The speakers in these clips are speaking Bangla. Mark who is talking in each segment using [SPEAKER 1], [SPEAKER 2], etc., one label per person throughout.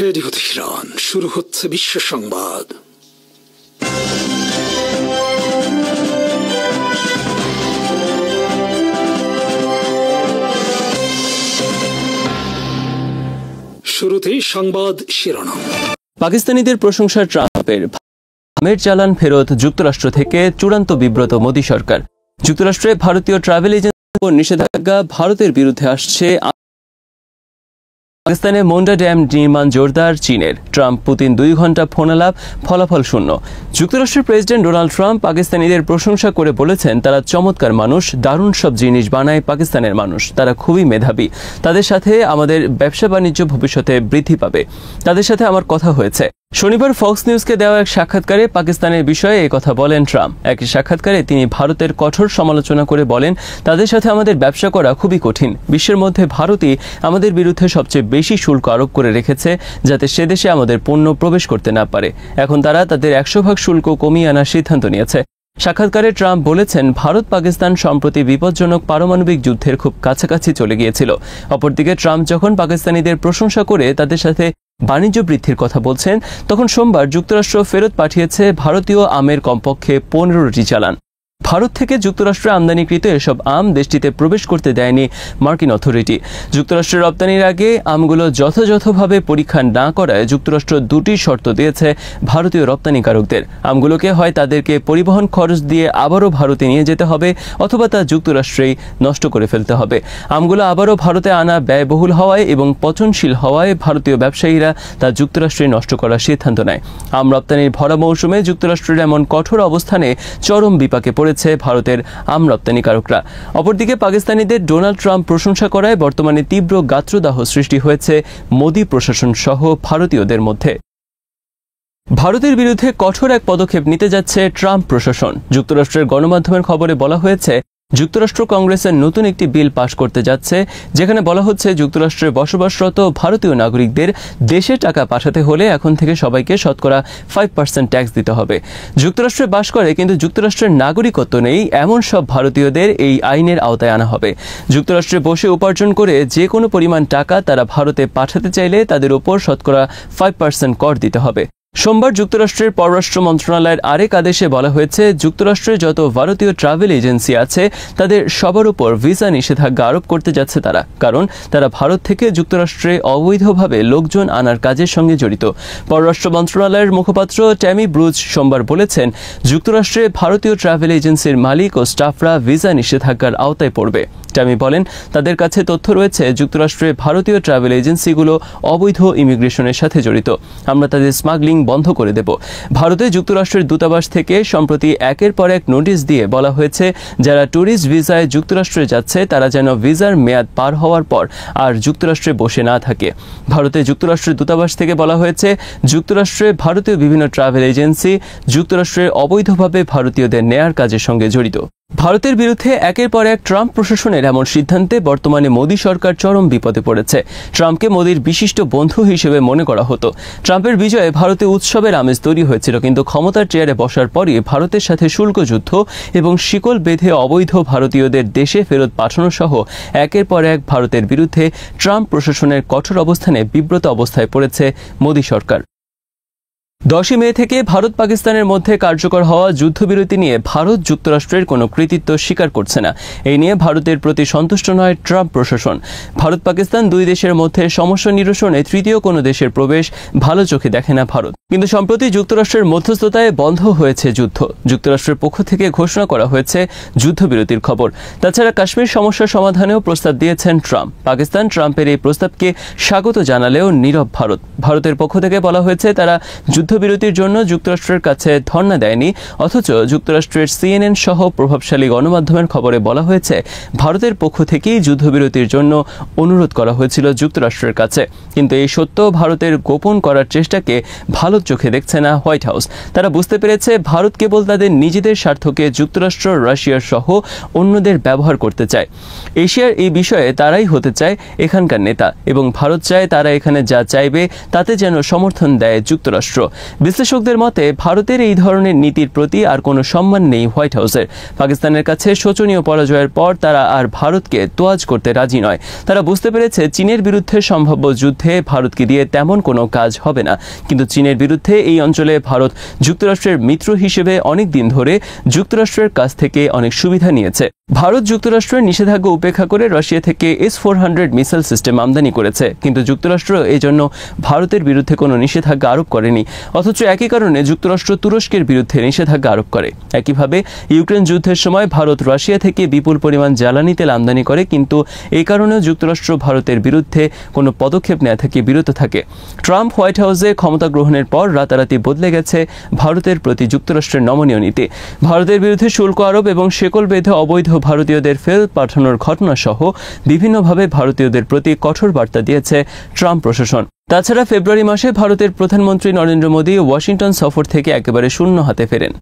[SPEAKER 1] রেডিও তেহরান, শুরু হচ্ছে বিশ্ব সংবাদ। শুরুতেই সংবাদ শিরোনাম।
[SPEAKER 2] পাকিস্তানিদের প্রশংসা ট্রাম্পের, আমের চালান ফেরত যুক্তরাষ্ট্র থেকে চূড়ান্ত বিব্রত মোদী সরকার। যুক্তরাষ্ট্রে ভারতীয় ট্রাভেল এজেন্সির উপর নিষেধাজ্ঞা, ভারতের বিরুদ্ধে আসছে। পাকিস্তানে মোন্ডা ড্যাম নির্মাণ জোরদার চীনের, ট্রাম্প পুতিন 2 ঘন্টা ফোনালাপ, ফলাফল শূন্য। যুক্তরাষ্ট্রের প্রেসিডেন্ট ডোনাল্ড ট্রাম্প পাকিস্তানিদের প্রশংসা করে বলেছেন, তারা চমৎকার মানুষ, দারুণ সব জিনিস বানায় পাকিস্তানের মানুষ, তারা খুবই মেধাবী, তাদের সাথে আমাদের ব্যবসা বাণিজ্য ভবিষ্যতে বৃদ্ধি পাবে, তাদের সাথে আমার কথা হয়েছে। শনিবার ফক্স নিউজকে দেওয়া এক সাক্ষাৎকারে পাকিস্তানের বিষয়ে এই কথা বলেন ট্রাম্প। এক সাক্ষাৎকারে তিনি ভারতের কঠোর সমালোচনা করে বলেন, তাদের সাথে আমাদের ব্যবসা করা খুবই কঠিন। বিশ্বের মধ্যে ভারতই আমাদের বিরুদ্ধে সবচেয়ে বেশি শুল্ক আরোপ করে রেখেছে, যাতে সে দেশে আমাদের পণ্য প্রবেশ করতে না পারে। এখন তারা তাদের 100% শুল্ক কমিয়ে আনার সিদ্ধান্ত নিয়েছে। সাক্ষাৎকারে ট্রাম্প বলেছেন, ভারত পাকিস্তান সম্প্রতি বিপজ্জনক পারমাণবিক যুদ্ধের খুব কাছাকাছি চলে গিয়েছিল। অপরদিকে ট্রাম্প যখন পাকিস্তানিদের প্রশংসা করে তাদের সাথে বাণিজ্য বৃদ্ধির কথা বলছেন, তখন সোমবার যুক্তরাষ্ট্র ফেরত পাঠিয়েছে ভারতীয় আমের কমপক্ষে 15টি চালান। ভারত থেকে যুক্তরাষ্ট্রে আমদানিকৃত এসব আম দেশটিতে প্রবেশ করতে দেয়নি মার্কিন অথরিটি। যুক্তরাষ্ট্রে রপ্তানির আগে আমগুলো যথাযথভাবে পরীক্ষা না করায় যুক্তরাষ্ট্র 2টি শর্ত দিয়েছে ভারতীয় রপ্তানিকারকদের। আমগুলোকে হয় তাদেরকে পরিবহন খরচ দিয়ে আবারও ভারতে নিয়ে যেতে হবে, অথবা তা যুক্তরাষ্ট্রেই নষ্ট করে ফেলতে হবে। আমগুলো আবারও ভারতে আনা ব্যয়বহুল হওয়ায় এবং পচনশীল হওয়ায় ভারতীয় ব্যবসায়ীরা তা যুক্তরাষ্ট্রে নষ্ট করার সিদ্ধান্ত নেয়। আম রপ্তানির ভরা মৌসুমে যুক্তরাষ্ট্রের এমন কঠোর অবস্থানে চরম বিপাকে পড়েছে ভারতের আম রপ্তানিকারকরা। অপরদিকে পাকিস্তানিদের ডোনাল্ড ট্রাম্প প্রশংসা করায় বর্তমানে তীব্র গাত্রদাহ সৃষ্টি হয়েছে মোদী প্রশাসন সহ ভারতীয়দের মধ্যে। ভারতের বিরুদ্ধে কঠোর এক পদক্ষেপ নিতে যাচ্ছে ট্রাম্প প্রশাসন। যুক্তরাষ্ট্রের গণমাধ্যমের খবরে বলা হয়েছে, যুক্তরাষ্ট্র কংগ্রেসের নতুন একটি বিল পাশ করতে যাচ্ছে, যেখানে বলা হচ্ছে যুক্তরাষ্ট্রে বসবাসরত ভারতীয় নাগরিকদের দেশে টাকা পাঠাতে হলে এখন থেকে সবাইকে শতকরা 5% ট্যাক্স দিতে হবে। যুক্তরাষ্ট্রে বাস করে কিন্তু যুক্তরাষ্ট্রের নাগরিকত্ব নেই এমন সব ভারতীয়দের এই আইনের আওতায় আনা হবে। যুক্তরাষ্ট্রে বসে উপার্জন করে যে কোনো পরিমাণ টাকা তারা ভারতে পাঠাতে চাইলে তাদের উপর শতকরা 5% কর দিতে হবে। সোমবার যুক্তরাষ্ট্রের পররাষ্ট্র মন্ত্রণালয়ের আরেক আদেশে বলা হয়েছে, যুক্তরাষ্ট্রে যত ভারতীয় ট্রাভেল এজেন্সি আছে তাদের সবার উপর ভিসা নিষেধাজ্ঞা আরোপ করতে যাচ্ছে তারা, কারণ তারা ভারত থেকে যুক্তরাষ্ট্রে অবৈধভাবে লোকজন আনার কাজের সঙ্গে জড়িত। পররাষ্ট্র মন্ত্রণালয়ের মুখপাত্র ট্যামি ব্রুজ সোমবার বলেছেন, যুক্তরাষ্ট্রে ভারতীয় ট্রাভেল এজেন্সির মালিক ও স্টাফরা ভিসা নিষেধাজ্ঞার আওতায় পড়বে। ট্যামি বলেন, তাদের কাছে তথ্য রয়েছে যুক্তরাষ্ট্রে ভারতীয় ট্রাভেল এজেন্সিগুলো অবৈধ ইমিগ্রেশনের সাথে জড়িত। আমরা তাদের স্মাগলিং বন্ধ করে দেব। ভারতে যুক্তরাষ্ট্রের দূতাবাস থেকে সম্প্রতি একের পর এক নোটিশ দিয়ে বলা হয়েছে, যারা ট্যুরিস্ট ভিসায় যুক্তরাষ্ট্রে যাচ্ছে তারা যেন ভিসার মেয়াদ পার হওয়ার পর আর যুক্তরাষ্ট্রে বসে না থাকে। ভারতে যুক্তরাষ্ট্রের দূতাবাস থেকে বলা হয়েছে, যুক্তরাষ্ট্রে ভারতীয় বিভিন্ন ট্রাভেল এজেন্সি যুক্তরাষ্ট্রে অবৈধভাবে ভারতীয়দের নেয়ার কাজের সঙ্গে জড়িত। ভারতের বিরুদ্ধে একের পর এক ট্রাম্প প্রশাসনের এমন সিদ্ধান্তে বর্তমানে মোদী সরকার চরম বিপদে পড়েছে। ট্রাম্পকে মোদীর বিশিষ্ট বন্ধু হিসেবে মনে করা হতো। ট্রাম্পের বিজয়ে ভারতে উৎসবের আমেজ তৈরি হয়েছিল, কিন্তু ক্ষমতার চেয়ারে বসার পরই ভারতের সাথে শুল্ক যুদ্ধ এবং শিকল বেঁধে অবৈধ ভারতীয়দের দেশে ফেরত পাঠানো সহ একের পর এক ভারতের বিরুদ্ধে ট্রাম্প প্রশাসনের কঠোর অবস্থানে বিব্রত অবস্থায় পড়েছে মোদী সরকার। 10 মে থেকে ভারত পাকিস্তানের মধ্যে কার্যকর হওয়া যুদ্ধবিরতি নিয়ে ভারত যুক্তরাষ্ট্রের কোনো কৃতিত্ব স্বীকার করছে না। এই নিয়ে ভারতের প্রতি সন্তুষ্ট নয় ট্রাম্প প্রশাসন। ভারত পাকিস্তান 2 দেশের মধ্যে সমস্যা নিরসনে তৃতীয় কোনো দেশের প্রবেশ ভালো চোখে দেখে না ভারত। কিন্তু সম্প্রতি যুক্তরাষ্ট্রের মধ্যস্থতায় বন্ধ হয়েছে যুদ্ধ। যুক্তরাষ্ট্রের পক্ষ থেকে ঘোষণা করা হয়েছে যুদ্ধবিরতির খবর। তাছাড়া কাশ্মীর সমস্যা সমাধানেও প্রস্তাব দিয়েছেন ট্রাম্প। পাকিস্তান ট্রাম্পের এই প্রস্তাবকে স্বাগত জানালেও নীরব ভারত। ভারতের পক্ষ থেকে বলা হয়েছে, তারা যুদ্ধবিরতির জন্য যুক্তরাষ্ট্রের কাছে ধর্ণা দেয়নি, অথচ যুক্তরাষ্ট্রের CNN সহ প্রভাবশালী গণমাধ্যমের খবরে বলা হয়েছে, ভারতের পক্ষ থেকেই যুদ্ধবিরতির জন্য অনুরোধ করা হয়েছিল যুক্তরাষ্ট্রের কাছে। কিন্তু এই সত্য ভারতের গোপন করার চেষ্টাকে ভালো চোখে দেখছে না হোয়াইট হাউস। তারা বুঝতে পেরেছে ভারত কেবল তাদের নিজেদের স্বার্থকে যুক্তরাষ্ট্র, রাশিয়ার সহ অন্যদের ব্যবহার করতে চায়। এশিয়ার এই বিষয়ে তারাই হতে চায় এখানকার নেতা, এবং ভারত চায় তারা এখানে যা চাইবে তাতে যেন সমর্থন দেয় যুক্তরাষ্ট্র। বিশ্লেষকদের মতে ভারতের এই ধরনের নীতির প্রতি আর কোনো সম্মান নেই হোয়াইট হাউসের। পাকিস্তানের কাছে শোচনীয় পরাজয়ের পর তারা আর ভারতকে তোয়াজ করতে রাজি নয়। তারা বুঝতে পেরেছে চীনের বিরুদ্ধে সম্ভাব্য যুদ্ধে ভারতকে দিয়ে তেমন কোনো কাজ হবে না, কিন্তু চীনের বিরুদ্ধে এই অঞ্চলে ভারত যুক্তরাষ্ট্রের মিত্র হিসেবে অনেক দিন ধরে যুক্তরাষ্ট্রের কাছ থেকে অনেক সুবিধা নিয়েছে। ভারত যুক্তরাষ্ট্রের নিষেধাজ্ঞা উপেক্ষা করে রাশিয়া থেকে S-400 মিসাইল সিস্টেম আমদানি করেছে, কিন্তু যুক্তরাষ্ট্র এজন্য ভারতের বিরুদ্ধে কোনো নিষেধাজ্ঞা আরোপ করেনি। অথচ একই কারণে যুক্তরাষ্ট্র তুরস্কের বিরুদ্ধে নিষেধাজ্ঞা আরোপ করে। একইভাবে ইউক্রেন যুদ্ধের সময় ভারত রাশিয়া থেকে বিপুল পরিমাণ জ্বালানি তেল আমদানি করে, কিন্তু এই কারণেও যুক্তরাষ্ট্র ভারতের বিরুদ্ধে কোনো পদক্ষেপ নেওয়া থেকে বিরত থাকে। ট্রাম্প হোয়াইট হাউসে ক্ষমতা গ্রহণের পর রাতারাতি বদলে গেছে ভারতের প্রতি যুক্তরাষ্ট্রের নমনীয় নীতি। ভারতের বিরুদ্ধে শুল্ক আরোপ এবং শেকল বেঁধে অবৈধ ভারতীয়দের ফেরত পাঠানোর ঘটনা সহ বিভিন্নভাবে ভারতীয়দের প্রতি কঠোর বার্তা দিয়েছে ট্রাম্প প্রশাসন। তাছাড়া ফেব্রুয়ারি মাসে ভারতের প্রধানমন্ত্রী নরেন্দ্র মোদী ওয়াশিংটন সফর থেকে একেবারে শূন্য হাতে ফেরেন।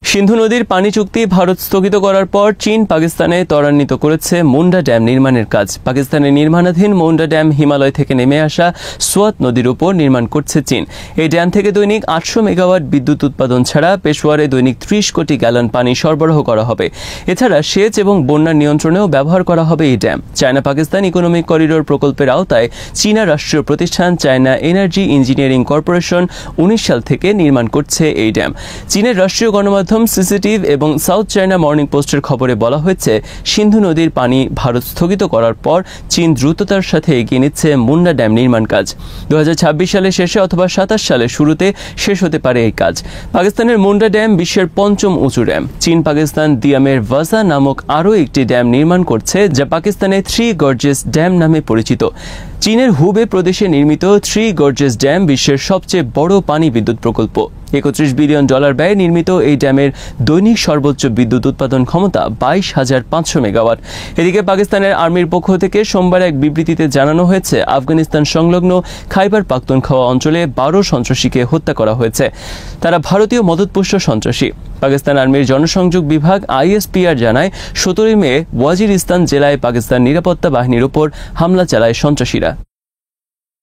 [SPEAKER 2] সিন্ধু নদীর পানি চুক্তি ভারত স্থগিত করার পর চীন পাকিস্তানে ত্বরান্বিত করেছে মুন্ডা ড্যাম নির্মাণের কাজ। পাকিস্তানের নির্মাণাধীন মুন্ডা ড্যাম হিমালয় থেকে নেমে আসা সোয়াত নদীর উপর নির্মাণ করছে চীন। এই ড্যাম থেকে দৈনিক 800 মেগাওয়াট বিদ্যুৎ উৎপাদন ছাড়া পেশোয়ারে দৈনিক 30 কোটি গ্যালন পানি সরবরাহ করা হবে। এছাড়া সেচ এবং বন্যা নিয়ন্ত্রণেও ব্যবহার করা হবে এই dam. China Pakistan economic corridor প্রকল্পের আওতায় চীনা রাষ্ট্রীয় প্রতিষ্ঠান চায়না এনার্জি ইঞ্জিনিয়ারিং কর্পোরেশন 19 সাল থেকে নির্মাণ করছে এই ড্যাম। চীনের রাষ্ট্রীয় গণমাধ্যম সিসিটিভ এবং সাউথ চায়না মর্নিং পোস্টের খবরে বলা হয়েছে, সিন্ধু নদীর পানি ভারত স্থগিত করার পর চীন দ্রুততার সাথে এগিয়ে নিচ্ছে মুন্ডা ড্যাম নির্মাণ কাজ। 2026 সালের শেষে অথবা 27 সালের শুরুতে শেষ হতে পারে এই কাজ। পাকিস্তানের মুন্ডা ড্যাম বিশ্বের 5ম উঁচু ড্যাম। চীন পাকিস্তান দিয়ামের ওয়াজা নামক আরও একটি ড্যাম নির্মাণ করছে, যা পাকিস্তানের 3 গর্জেস ড্যাম নামে পরিচিত। চীনের হুবে প্রদেশে নির্মিত 3 গর্জেস ড্যাম বিশ্বের সবচেয়ে বড় পানি বিদ্যুৎ প্রকল্প। $31 বিলিয়ন ব্যয়ে নির্মিত এই ড্যামের দৈনিক সর্বোচ্চ বিদ্যুৎ উৎপাদন ক্ষমতা 22,500 মেগাওয়াট। এদিকে পাকিস্তানের আর্মির পক্ষ থেকে সোমবার এক বিবৃতিতে জানানো হয়েছে, আফগানিস্তান সংলগ্ন খাইবার পাখতুনখোয়া অঞ্চলে 12 সন্ত্রাসীকে হত্যা করা হয়েছে। তারা ভারতীয় মদতপুষ্ট সন্ত্রাসী। পাকিস্তান আর্মির জনসংযোগ বিভাগ ISPR জানায়, 17 মে ওয়াজিরিস্তান জেলায় পাকিস্তান নিরাপত্তা বাহিনীর উপর হামলা চালায় সন্ত্রাসীরা।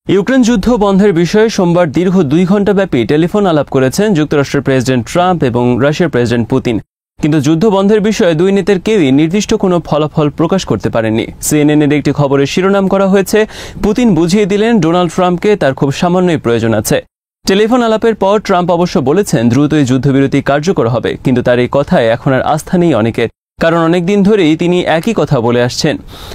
[SPEAKER 2] ইউক্রেন যুদ্ধ বন্ধের বিষয়ে সোমবার দীর্ঘ 2 ঘণ্টাব্যাপী টেলিফোন আলাপ করেছেন যুক্তরাষ্ট্রের প্রেসিডেন্ট ট্রাম্প এবং রাশিয়ার প্রেসিডেন্ট পুতিন। কিন্তু যুদ্ধ বন্ধের বিষয়ে দুই নেতার কেউই নির্দিষ্ট কোনো ফলাফল প্রকাশ করতে পারেননি। CNN-এর একটি খবরের শিরোনাম করা হয়েছে, পুতিন বুঝিয়ে দিলেন ডোনাল্ড ট্রাম্পকে তার খুব সামান্যই প্রয়োজন আছে। টেলিফোন আলাপের পর ট্রাম্প অবশ্য বলেছেন দ্রুতই যুদ্ধবিরতি কার্যকর হবে, কিন্তু তার এই কথায় এখন আর আস্থা নেই অনেকের, কারণ অনেকদিন ধরেই তিনি একই কথা বলে আসছেন।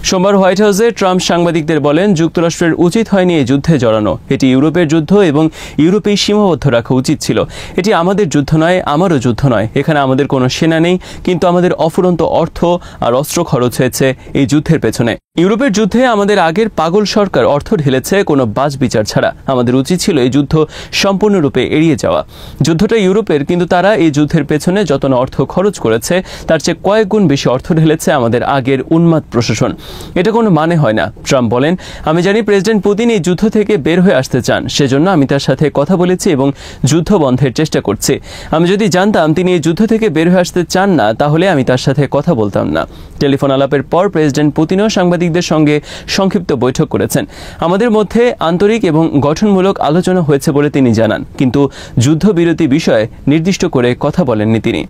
[SPEAKER 2] সোমবার হোয়াইট হাউসে ট্রাম্প সাংবাদিকদের বলেন, যুক্তরাষ্ট্রের উচিত হয়নি এই যুদ্ধে জড়ানো। এটি ইউরোপের যুদ্ধ এবং ইউরোপেই সীমাবদ্ধ রাখা উচিত ছিল। এটি আমাদের যুদ্ধ নয়, আমারও যুদ্ধ নয়। এখানে আমাদের কোনো সেনা নেই, কিন্তু আমাদের অফুরন্ত অর্থ আর অস্ত্র খরচ হয়েছে এই যুদ্ধের পেছনে। ইউরোপের যুদ্ধে আমাদের আগের পাগল সরকার অর্থ ঢেলেছে কোনো বাজ বিচার ছাড়া। আমাদের উচিত ছিল এই যুদ্ধ সম্পূর্ণরূপে এড়িয়ে যাওয়া। যুদ্ধটা ইউরোপের, কিন্তু তারা এই যুদ্ধের পেছনে যত না অর্থ খরচ করেছে তার চেয়ে কয়েক গুণ বেশি অর্থ ঢেলেছে আমাদের আগের উন্মাদ প্রশাসন। এটা কোনো মানে হয় না। ট্রাম্প বলেন, আমি জানি প্রেসিডেন্ট পুতিন এই যুদ্ধ থেকে বের হয়ে আসতে চান, সেজন্য আমি তার সাথে কথা বলেছি এবং যুদ্ধ বন্ধের চেষ্টা করছি। আমি যদি জানতাম তিনি এই যুদ্ধ থেকে বের হয়ে আসতে চান না, তাহলে আমি তার সাথে কথা বলতাম না। টেলিফোন আলাপের পর প্রেসিডেন্ট পুতিনও সাংবাদিকদের সঙ্গে সংক্ষিপ্ত বৈঠক করেছেন। আমাদের মধ্যে আন্তরিক এবং গঠনমূলক আলোচনা হয়েছে বলে তিনি জানান, কিন্তু যুদ্ধবিরতি বিষয়ে নির্দিষ্ট করে কথা বলেননি তিনি।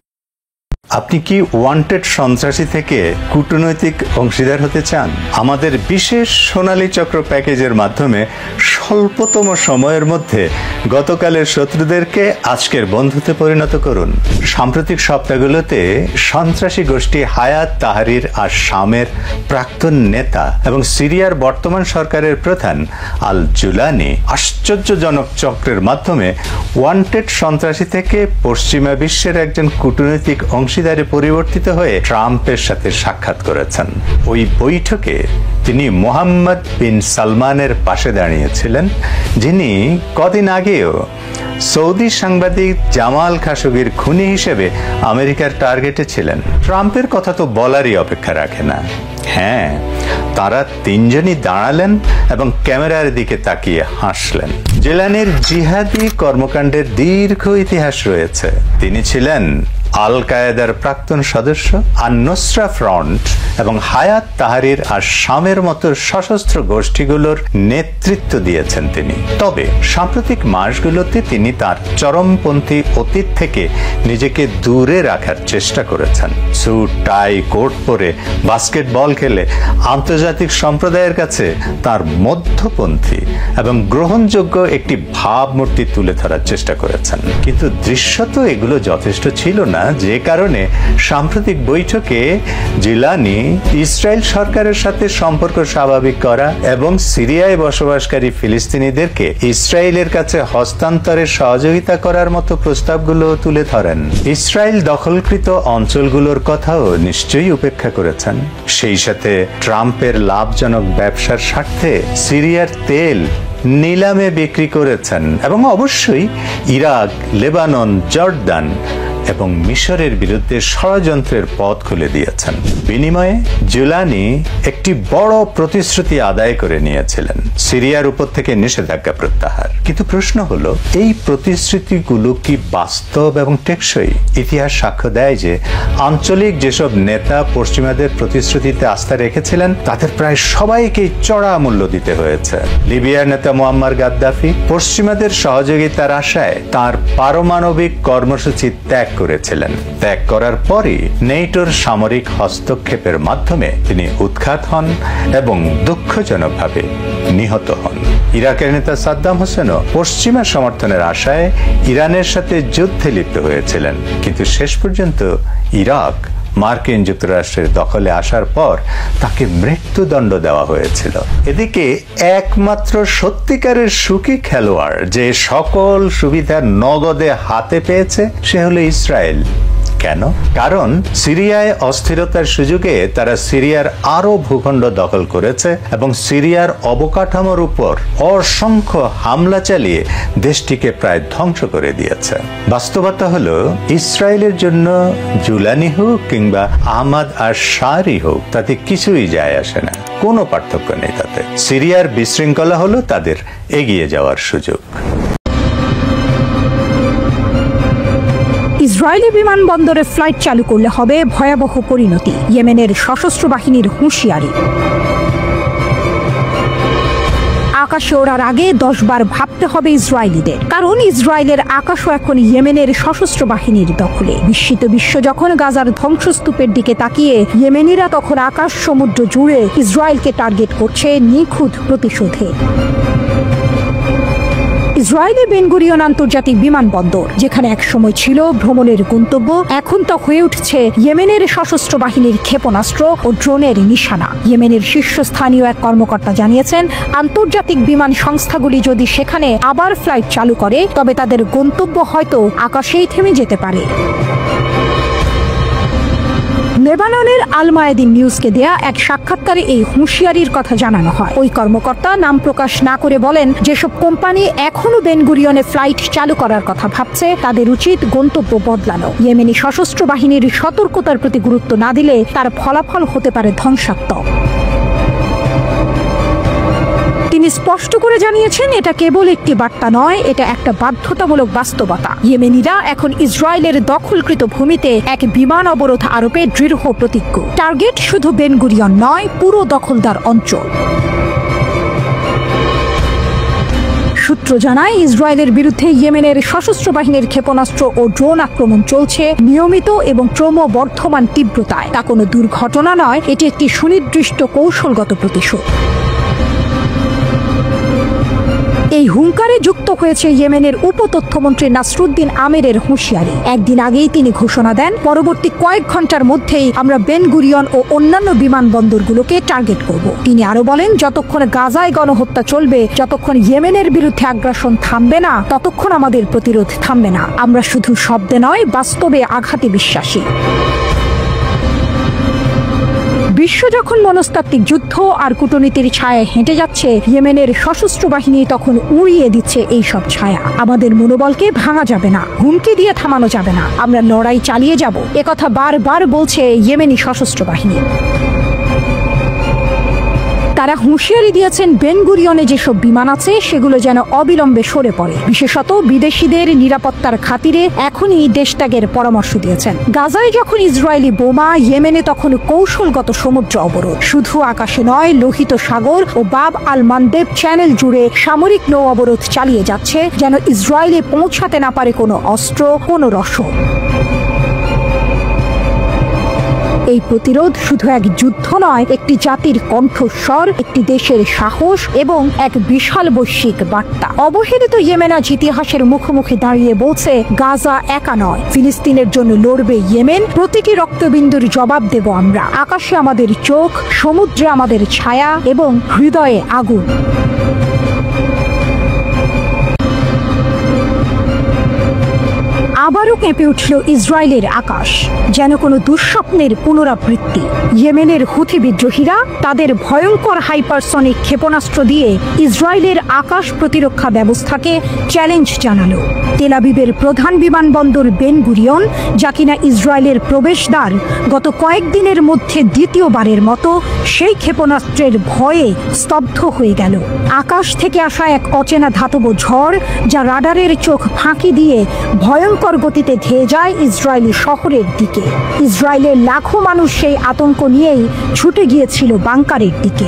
[SPEAKER 3] আপনি কি ওয়ান্টেড সন্ত্রাসী থেকে কূটনৈতিক অংশীদার হতে চান? আমাদের বিশেষ সোনালী চক্র প্যাকেজের মাধ্যমে স্বল্পতম সময়ের মধ্যে গতকালের শত্রুদেরকে আজকের বন্ধুতে পরিণত করুন। সাম্প্রতিক সপ্তাহগুলোতে সন্ত্রাসী গোষ্ঠী হায়াত তাহরির আর শামের প্রাক্তন নেতা এবং সিরিয়ার বর্তমান সরকারের প্রধান আল জুলানি আশ্চর্যজনক চক্রের মাধ্যমে ওয়ান্টেড সন্ত্রাসী থেকে পশ্চিমা বিশ্বের একজন কূটনৈতিক অংশীদারে পরিবর্তিত হয়ে ট্রাম্পের সাথে সাক্ষাৎ করেছেন। ওই বৈঠকে তিনি মোহাম্মদ বিন সালমানের পাশে দাঁড়িয়েছিলেন, যিনি কদিন আগেও সৌদি সাংবাদিক জামাল খাশোগির খুনি হিসেবে আমেরিকার টার্গেটে ছিলেন। ট্রাম্পের কথা তো বলারই অপেক্ষা রাখে না। হ্যাঁ, তারা তিনজনই দাঁড়ালেন এবং ক্যামেরার দিকে তাকিয়ে হাসলেন। জিলানির জিহাদি কর্মকাণ্ডের দীর্ঘ ইতিহাস রয়েছে। তিনি ছিলেন আল কায়েদার প্রাক্তন সদস্য, আর নুসরা ফ্রন্ট এবং হায়াত তাহরির আর শামের মতো সশস্ত্র গোষ্ঠীগুলোর নেতৃত্ব দিয়েছেন তিনি। তবে সাম্প্রতিক মাসগুলোতে তিনি তার চরমপন্থী অতীত থেকে নিজেকে দূরে রাখার চেষ্টা করেছেন। স্যুট, টাই, কোট পরে বাস্কেটবল খেলে আন্তর্জাতিক সম্প্রদায়ের কাছে তার মধ্যপন্থী এবং গ্রহণযোগ্য একটি ভাবমূর্তি তুলে ধরার চেষ্টা করেছেন। কিন্তু দৃশ্যত এগুলো যথেষ্ট ছিল না, যে কারণে সাম্প্রতিক বৈঠকে জিলানি ইসরায়েল সরকারের সাথে সম্পর্ক স্বাভাবিক করা এবং সিরিয়ায় বসবাসকারী ফিলিস্তিনিদেরকে ইসরায়েলের কাছে হস্তান্তরের সহযোগিতা করার মতো প্রস্তাবগুলো তুলে ধরেন। ইসরায়েল দখলকৃত অঞ্চলগুলোর কথাও নিশ্চয়ই উপেক্ষা করেছেন। সেই সাথে ট্রাম্পের লাভজনক ব্যবসার স্বার্থে সিরিয়ার তেল নিলামে বিক্রি করেছেন এবং অবশ্যই ইরাক, লেবানন, জর্দান এবং মিশরের বিরুদ্ধে ষড়যন্ত্রের পথ খুলে দিয়েছেন। বিনিময়ে জুলানি একটি বড় প্রতিশ্রুতি আদায় করে নিয়েছিলেন, সিরিয়ার উপর থেকে নিষেধাজ্ঞা প্রত্যাহার। কিন্তু প্রশ্ন হলো, এই প্রতিশ্রুতিগুলো কি বাস্তব এবং টেকসই? ইতিহাস সাক্ষ্য দেয় যে আঞ্চলিক যেসব নেতা পশ্চিমাদের প্রতিশ্রুতিতে আস্থা রেখেছিলেন তাদের প্রায় সবাইকেই চড়া মূল্য দিতে হয়েছে। লিবিয়ার নেতা মুয়াম্মার গাদ্দাফি পশ্চিমাদের সহযোগিতার আশায় তার পারমাণবিক কর্মসূচি ত্যাগ করেছিলেন। ত্যাগ করার পরই নেটোর সামরিক হস্তক্ষেপের মাধ্যমে তিনি উৎখাত হন এবং দুঃখজনকভাবে নিহত হন। ইরাকের নেতা সাদ্দাম হোসেনও পশ্চিমা সমর্থনের আশায় ইরানের সাথে যুদ্ধে লিপ্ত হয়েছিলেন, কিন্তু শেষ পর্যন্ত ইরাক মার্কিন যুক্তরাষ্ট্রের দখলে আসার পর তাকে মৃত্যুদণ্ড দেওয়া হয়েছিল। এদিকে একমাত্র সত্যিকারের সুখী খেলোয়াড় যে সকল সুবিধা নগদে হাতে পেয়েছে সে হলো ইসরায়েল। কেন? কারণ সিরিয়ায় অস্থিরতার সুযোগে তারা সিরিয়ার আরো ভূখণ্ড দখল করেছে এবং সিরিয়ার অবকাঠামোর উপর অসংখ্য হামলা চালিয়ে দেশটিকে প্রায় ধ্বংস করে দিয়েছে। বাস্তবতা হলো, ইসরায়েলের জন্য জুলানি হোক কিংবা আহমাদ আর শারি হোক, তাতে কিছুই যায় আসে না, কোনো পার্থক্য নেই তাতে। সিরিয়ার বিশৃঙ্খলা হলো তাদের এগিয়ে যাওয়ার সুযোগ।
[SPEAKER 4] ইসরায়েলি বিমানবন্দরে ফ্লাইট চালু করলে হবে ভয়াবহ পরিণতি, ইয়েমেনের সশস্ত্র বাহিনীর হুঁশিয়ারি। আকাশে ওড়ার আগে 10 বার ভাবতে হবে ইসরায়েলিদের, কারণ ইসরায়েলের আকাশও এখন ইয়েমেনের সশস্ত্র বাহিনীর দখলে। বিস্মিত বিশ্ব যখন গাজার ধ্বংসস্তূপের দিকে তাকিয়ে, ইয়েমেনিরা তখন আকাশ সমুদ্র জুড়ে ইসরায়েলকে টার্গেট করছে নিখুঁত প্রতিশোধে। ইসরায়েলি বেন গুরিয়ন আন্তর্জাতিক বিমানবন্দর, যেখানে একসময় ছিল ভ্রমণের গন্তব্য, এখন তা হয়ে উঠছে ইয়েমেনের সশস্ত্র বাহিনীর ক্ষেপণাস্ত্র ও ড্রোনের নিশানা। ইয়েমেনের শীর্ষস্থানীয় এক কর্মকর্তা জানিয়েছেন, আন্তর্জাতিক বিমান সংস্থাগুলি যদি সেখানে আবার ফ্লাইট চালু করে তবে তাদের গন্তব্য হয়তো আকাশেই থেমে যেতে পারে। লেবাননের আল মায়াদিন নিউজকে দেয়া এক সাক্ষাৎকারে এই হুঁশিয়ারির কথা জানানো হয়। ওই কর্মকর্তা নাম প্রকাশ না করে বলেন, যেসব কোম্পানি এখনো বেন গুরিয়নে ফ্লাইট চালু করার কথা ভাবছে তাদের উচিত গন্তব্য বদলানো। ইয়েমেনি সশস্ত্র বাহিনীর সতর্কতার প্রতি গুরুত্ব না দিলে তার ফলাফল হতে পারে ধ্বংসাত্মক। তিনি স্পষ্ট করে জানিয়েছেন, এটা কেবল একটি বার্তা নয়, এটা একটা বাধ্যতামূলক বাস্তবতা। ইয়েমেনিরা এখন ইসরায়েলের দখলকৃত ভূমিতে এক বিমান অবরোধ আরোপে দৃঢ় প্রতিজ্ঞ। টার্গেট শুধু বেন গুরিয়ন নয়, পুরো দখলদার অঞ্চল। সূত্র জানায়, ইসরায়েলের বিরুদ্ধে ইয়েমেনের সশস্ত্র বাহিনীর ক্ষেপণাস্ত্র ও ড্রোন আক্রমণ চলছে নিয়মিত এবং ক্রমবর্ধমান তীব্রতায়। তা কোনো দুর্ঘটনা নয়, এটি একটি সুনির্দিষ্ট কৌশলগত প্রতিশোধ। এই হুঙ্কারে যুক্ত হয়েছে ইয়েমেনের উপতথ্যমন্ত্রী নাসরুদ্দিন আমিরের হুঁশিয়ারি। একদিন আগেই তিনি ঘোষণা দেন, পরবর্তী কয়েক ঘন্টার মধ্যেই আমরা বেন গুরিয়ন ও অন্যান্য বিমানবন্দরগুলোকে টার্গেট করব। তিনি আরো বলেন, যতক্ষণ গাজায় গণহত্যা চলবে, যতক্ষণ ইয়েমেনের বিরুদ্ধে আগ্রাসন থামবে না, ততক্ষণ আমাদের প্রতিরোধ থামবে না। আমরা শুধু শব্দে নয়, বাস্তবে আঘাতে বিশ্বাসী। বিশ্ব যখন মনস্তাত্ত্বিক যুদ্ধ আর কূটনীতির ছায়ায় হেঁটে যাচ্ছে, ইয়েমেনের সশস্ত্র বাহিনী তখন উড়িয়ে দিচ্ছে এই সব ছায়া। আমাদের মনোবলকে ভাঙা যাবে না, হুমকি দিয়ে থামানো যাবে না, আমরা লড়াই চালিয়ে যাব, একথা বারবার বলছে ইয়েমেনি সশস্ত্র বাহিনী। তারা হুঁশিয়ারি দিয়েছেন বেন গুরিয়নে যেসব বিমান আছে সেগুলো যেন অবিলম্বে সরে পড়ে, বিশেষত বিদেশিদের নিরাপত্তার খাতিরে এখনই দেশত্যাগের পরামর্শ দিয়েছেন। গাজায় যখন ইসরায়েলি বোমা, ইয়েমেনে তখন কৌশলগত সমুদ্র অবরোধ। শুধু আকাশে নয়, লোহিত সাগর ও বাব আল মানদেব চ্যানেল জুড়ে সামরিক নৌ অবরোধ চালিয়ে যাচ্ছে, যেন ইসরায়েলে পৌঁছাতে না পারে কোনো অস্ত্র, কোনো রসদ। এই প্রতিরোধ শুধু এক যুদ্ধ নয়, একটি জাতির কণ্ঠস্বর, একটি দেশের সাহস এবং এক বিশাল বৈশ্বিক বার্তা। অবহেলিত ইয়েমেন আজ ইতিহাসের মুখোমুখি দাঁড়িয়ে বলছে, গাজা একা নয়, ফিলিস্তিনের জন্য লড়বে ইয়েমেন, প্রতিটি রক্তবিন্দুর জবাব দেব আমরা। আকাশে আমাদের চোখ, সমুদ্রে আমাদের ছায়া এবং হৃদয়ে আগুন। আবারও কেঁপে উঠল ইসরায়েলের আকাশ, যেন কোনো দুঃস্বপ্নের পুনরাবৃত্তি। ইয়েমেনের হুথি বিদ্রোহীরা তাদের ভয়ঙ্কর হাইপারসনিক ক্ষেপণাস্ত্র দিয়ে ইসরায়েলের আকাশ প্রতিরক্ষা ব্যবস্থাকে চ্যালেঞ্জ জানালো। তেল আবিবের প্রধান বিমানবন্দর বেন গুরিয়ন, যা কিনা ইসরায়েলের প্রবেশদ্বার, গত কয়েকদিনের মধ্যে দ্বিতীয়বারের মতো সেই ক্ষেপণাস্ত্রের ভয়ে স্তব্ধ হয়ে গেল। আকাশ থেকে আসা এক অচেনা ধাতব ঝড়, যা রাডারের চোখ ফাঁকি দিয়ে ভয়ঙ্কর গতিতে ধেয়ে যায় ইসরায়েলি শহরের দিকে। ইসরায়েলের লাখো মানুষ সেই আতঙ্ক নিয়েই ছুটে গিয়েছিল বাংকারের দিকে।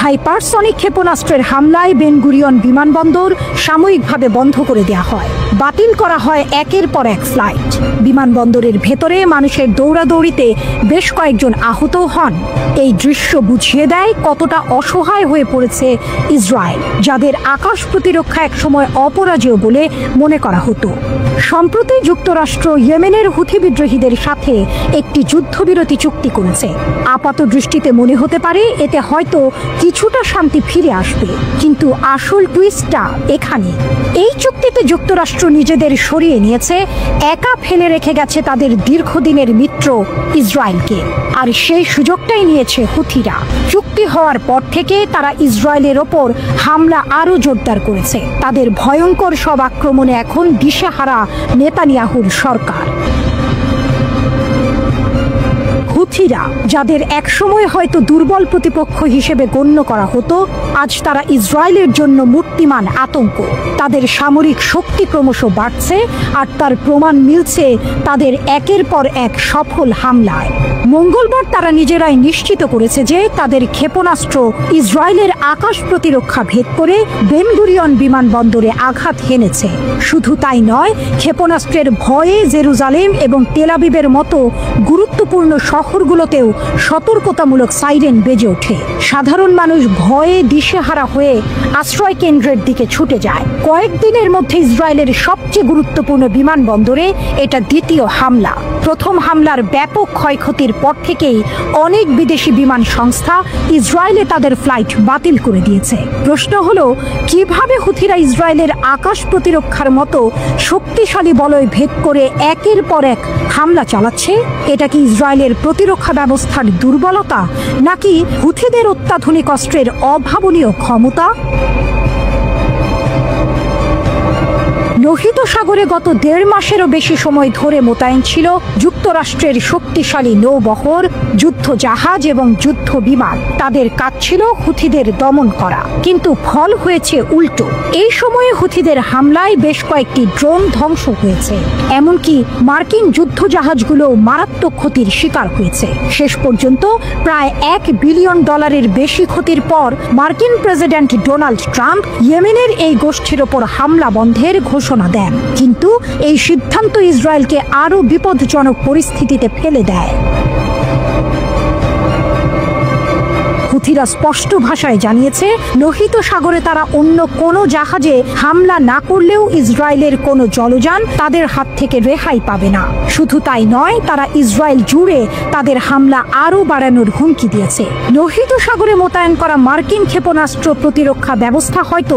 [SPEAKER 4] হাইপারসনিক ক্ষেপণাস্ত্রের হামলায় বেন গুরিয়ন বিমানবন্দর সাময়িকভাবে বন্ধ করে দেওয়া হয়। বাতিল করা হয় একের পর এক ফ্লাইট। বিমানবন্দরের ভেতরে মানুষের দৌড়াদৌড়িতে বেশ কয়েকজন আহত হন। এই দৃশ্য বুঝিয়ে দেয় কতটা অসহায় হয়ে পড়েছে ইসরায়েল, যাদের আকাশ প্রতিরক্ষা একসময় অপরাজেয় বলে মনে করা হতো। সম্প্রতি যুক্তরাষ্ট্র ইয়েমেনের হুথি বিদ্রোহীদের সাথে একটি যুদ্ধবিরতি চুক্তি করেছে। আপাত দৃষ্টিতে মনে হতে পারে এতে হয়তো কিছুটা শান্তি ফিরে আসবে, কিন্তু আসল টুইস্টটা এখানে। এই চুক্তিতে যুক্তরাষ্ট্র নিজেদের সরিয়ে নিয়েছে, একা ফেলে রেখে গেছে তাদের দীর্ঘদিনের মিত্র ইসরায়েলকে। আর সেই সুযোগটাই নিয়েছে হুথিরা। চুক্তি হওয়ার পর থেকে তারা ইসরায়েলের ওপর হামলা আরও জোরদার করেছে। তাদের ভয়ঙ্কর সব আক্রমণে এখন দিশেহারা নেতানিয়াহুর সরকার। হুথিরা, যাদের একসময় হয়তো দুর্বল প্রতিপক্ষ হিসেবে গণ্য করা হতো, আজ তারা ইসরায়েলের জন্য মূর্তিমান আতঙ্ক। তাদের সামরিক শক্তি ক্রমশ বাড়ছে, আর তার প্রমাণ মিলছে তাদের একের পর এক সফল হামলায়। মঙ্গলবার তারা নিজেরাই নিশ্চিত করেছে যে তাদের ক্ষেপণাস্ত্র ইসরায়েলের আকাশ প্রতিরক্ষা ভেদ করে বেন গুরিয়ন বিমানবন্দরে আঘাত হেনেছে। শুধু তাই নয়, ক্ষেপণাস্ত্রের ভয়ে জেরুজালেম এবং তেল আবিবের মতো গুরুত্বপূর্ণ শহরগুলোতেও সতর্কতামূলক সাইরেন বেজে ওঠে। সাধারণ মানুষ ভয়ে দিশেহারা হয়ে আশ্রয় কেন্দ্রের দিকে ছুটে যায়। কয়েকদিনের মধ্যে ইসরায়েলের সবচেয়ে গুরুত্বপূর্ণ বিমানবন্দরে এটা দ্বিতীয় হামলা। প্রথম হামলার ব্যাপক ক্ষয়ক্ষতির পর থেকেই অনেক বিদেশি বিমান সংস্থা ইসরায়েলে তাদের ফ্লাইট বাতিল করে দিয়েছে। প্রশ্ন হলো, কিভাবে হুথিরা ইসরায়েলের আকাশ প্রতিরক্ষার মতো শক্তিশালী বলয় ভেদ করে একের পর এক হামলা চালাচ্ছে? এটা কি ইসরায়েলের প্রতিরক্ষা ব্যবস্থার দুর্বলতা, নাকি হুথিদের অত্যাধুনিক অস্ত্রের অভাবনীয় ক্ষমতা? লোহিত সাগরে গত 1.5 মাসেরও বেশি সময় ধরে মোতায়েন ছিল যুক্তরাষ্ট্রের শক্তিশালী নৌবহর, যুদ্ধ জাহাজ এবং যুদ্ধ বিমান। তাদের কাজ ছিল হুথিদের দমন করা, কিন্তু ফল হয়েছে উল্টো। এই সময়ে হুথিদের হামলায় বেশ কয়েকটি ড্রোন ধ্বংস হয়েছে, এমনকি মার্কিন যুদ্ধ জাহাজগুলো মারাত্মক ক্ষতির শিকার হয়েছে। শেষ পর্যন্ত প্রায় $1 বিলিয়ন বেশি ক্ষতির পর মার্কিন প্রেসিডেন্ট ডোনাল্ড ট্রাম্প ইয়েমেনের এই গোষ্ঠীর ওপর হামলা বন্ধের ঘোষণা দেন, কিন্তু এই সিদ্ধান্ত ইসরায়েলকে আরও বিপজ্জনক পরিস্থিতিতে ফেলে দেয়। হুথিরা স্পষ্ট ভাষায় জানিয়েছে লোহিত সাগরে তারা অন্য কোনো জাহাজে হামলা না করলেও ইসরায়েলের কোনো জলযান তাদের হাত থেকে রেহাই পাবে না। শুধু তাই নয়, তারা ইসরায়েল জুড়ে তাদের হামলা আরও বাড়ানোর হুমকি দিয়েছে। লোহিত সাগরে মোতায়েন করা মার্কিন ক্ষেপণাস্ত্র প্রতিরক্ষা ব্যবস্থা হয়তো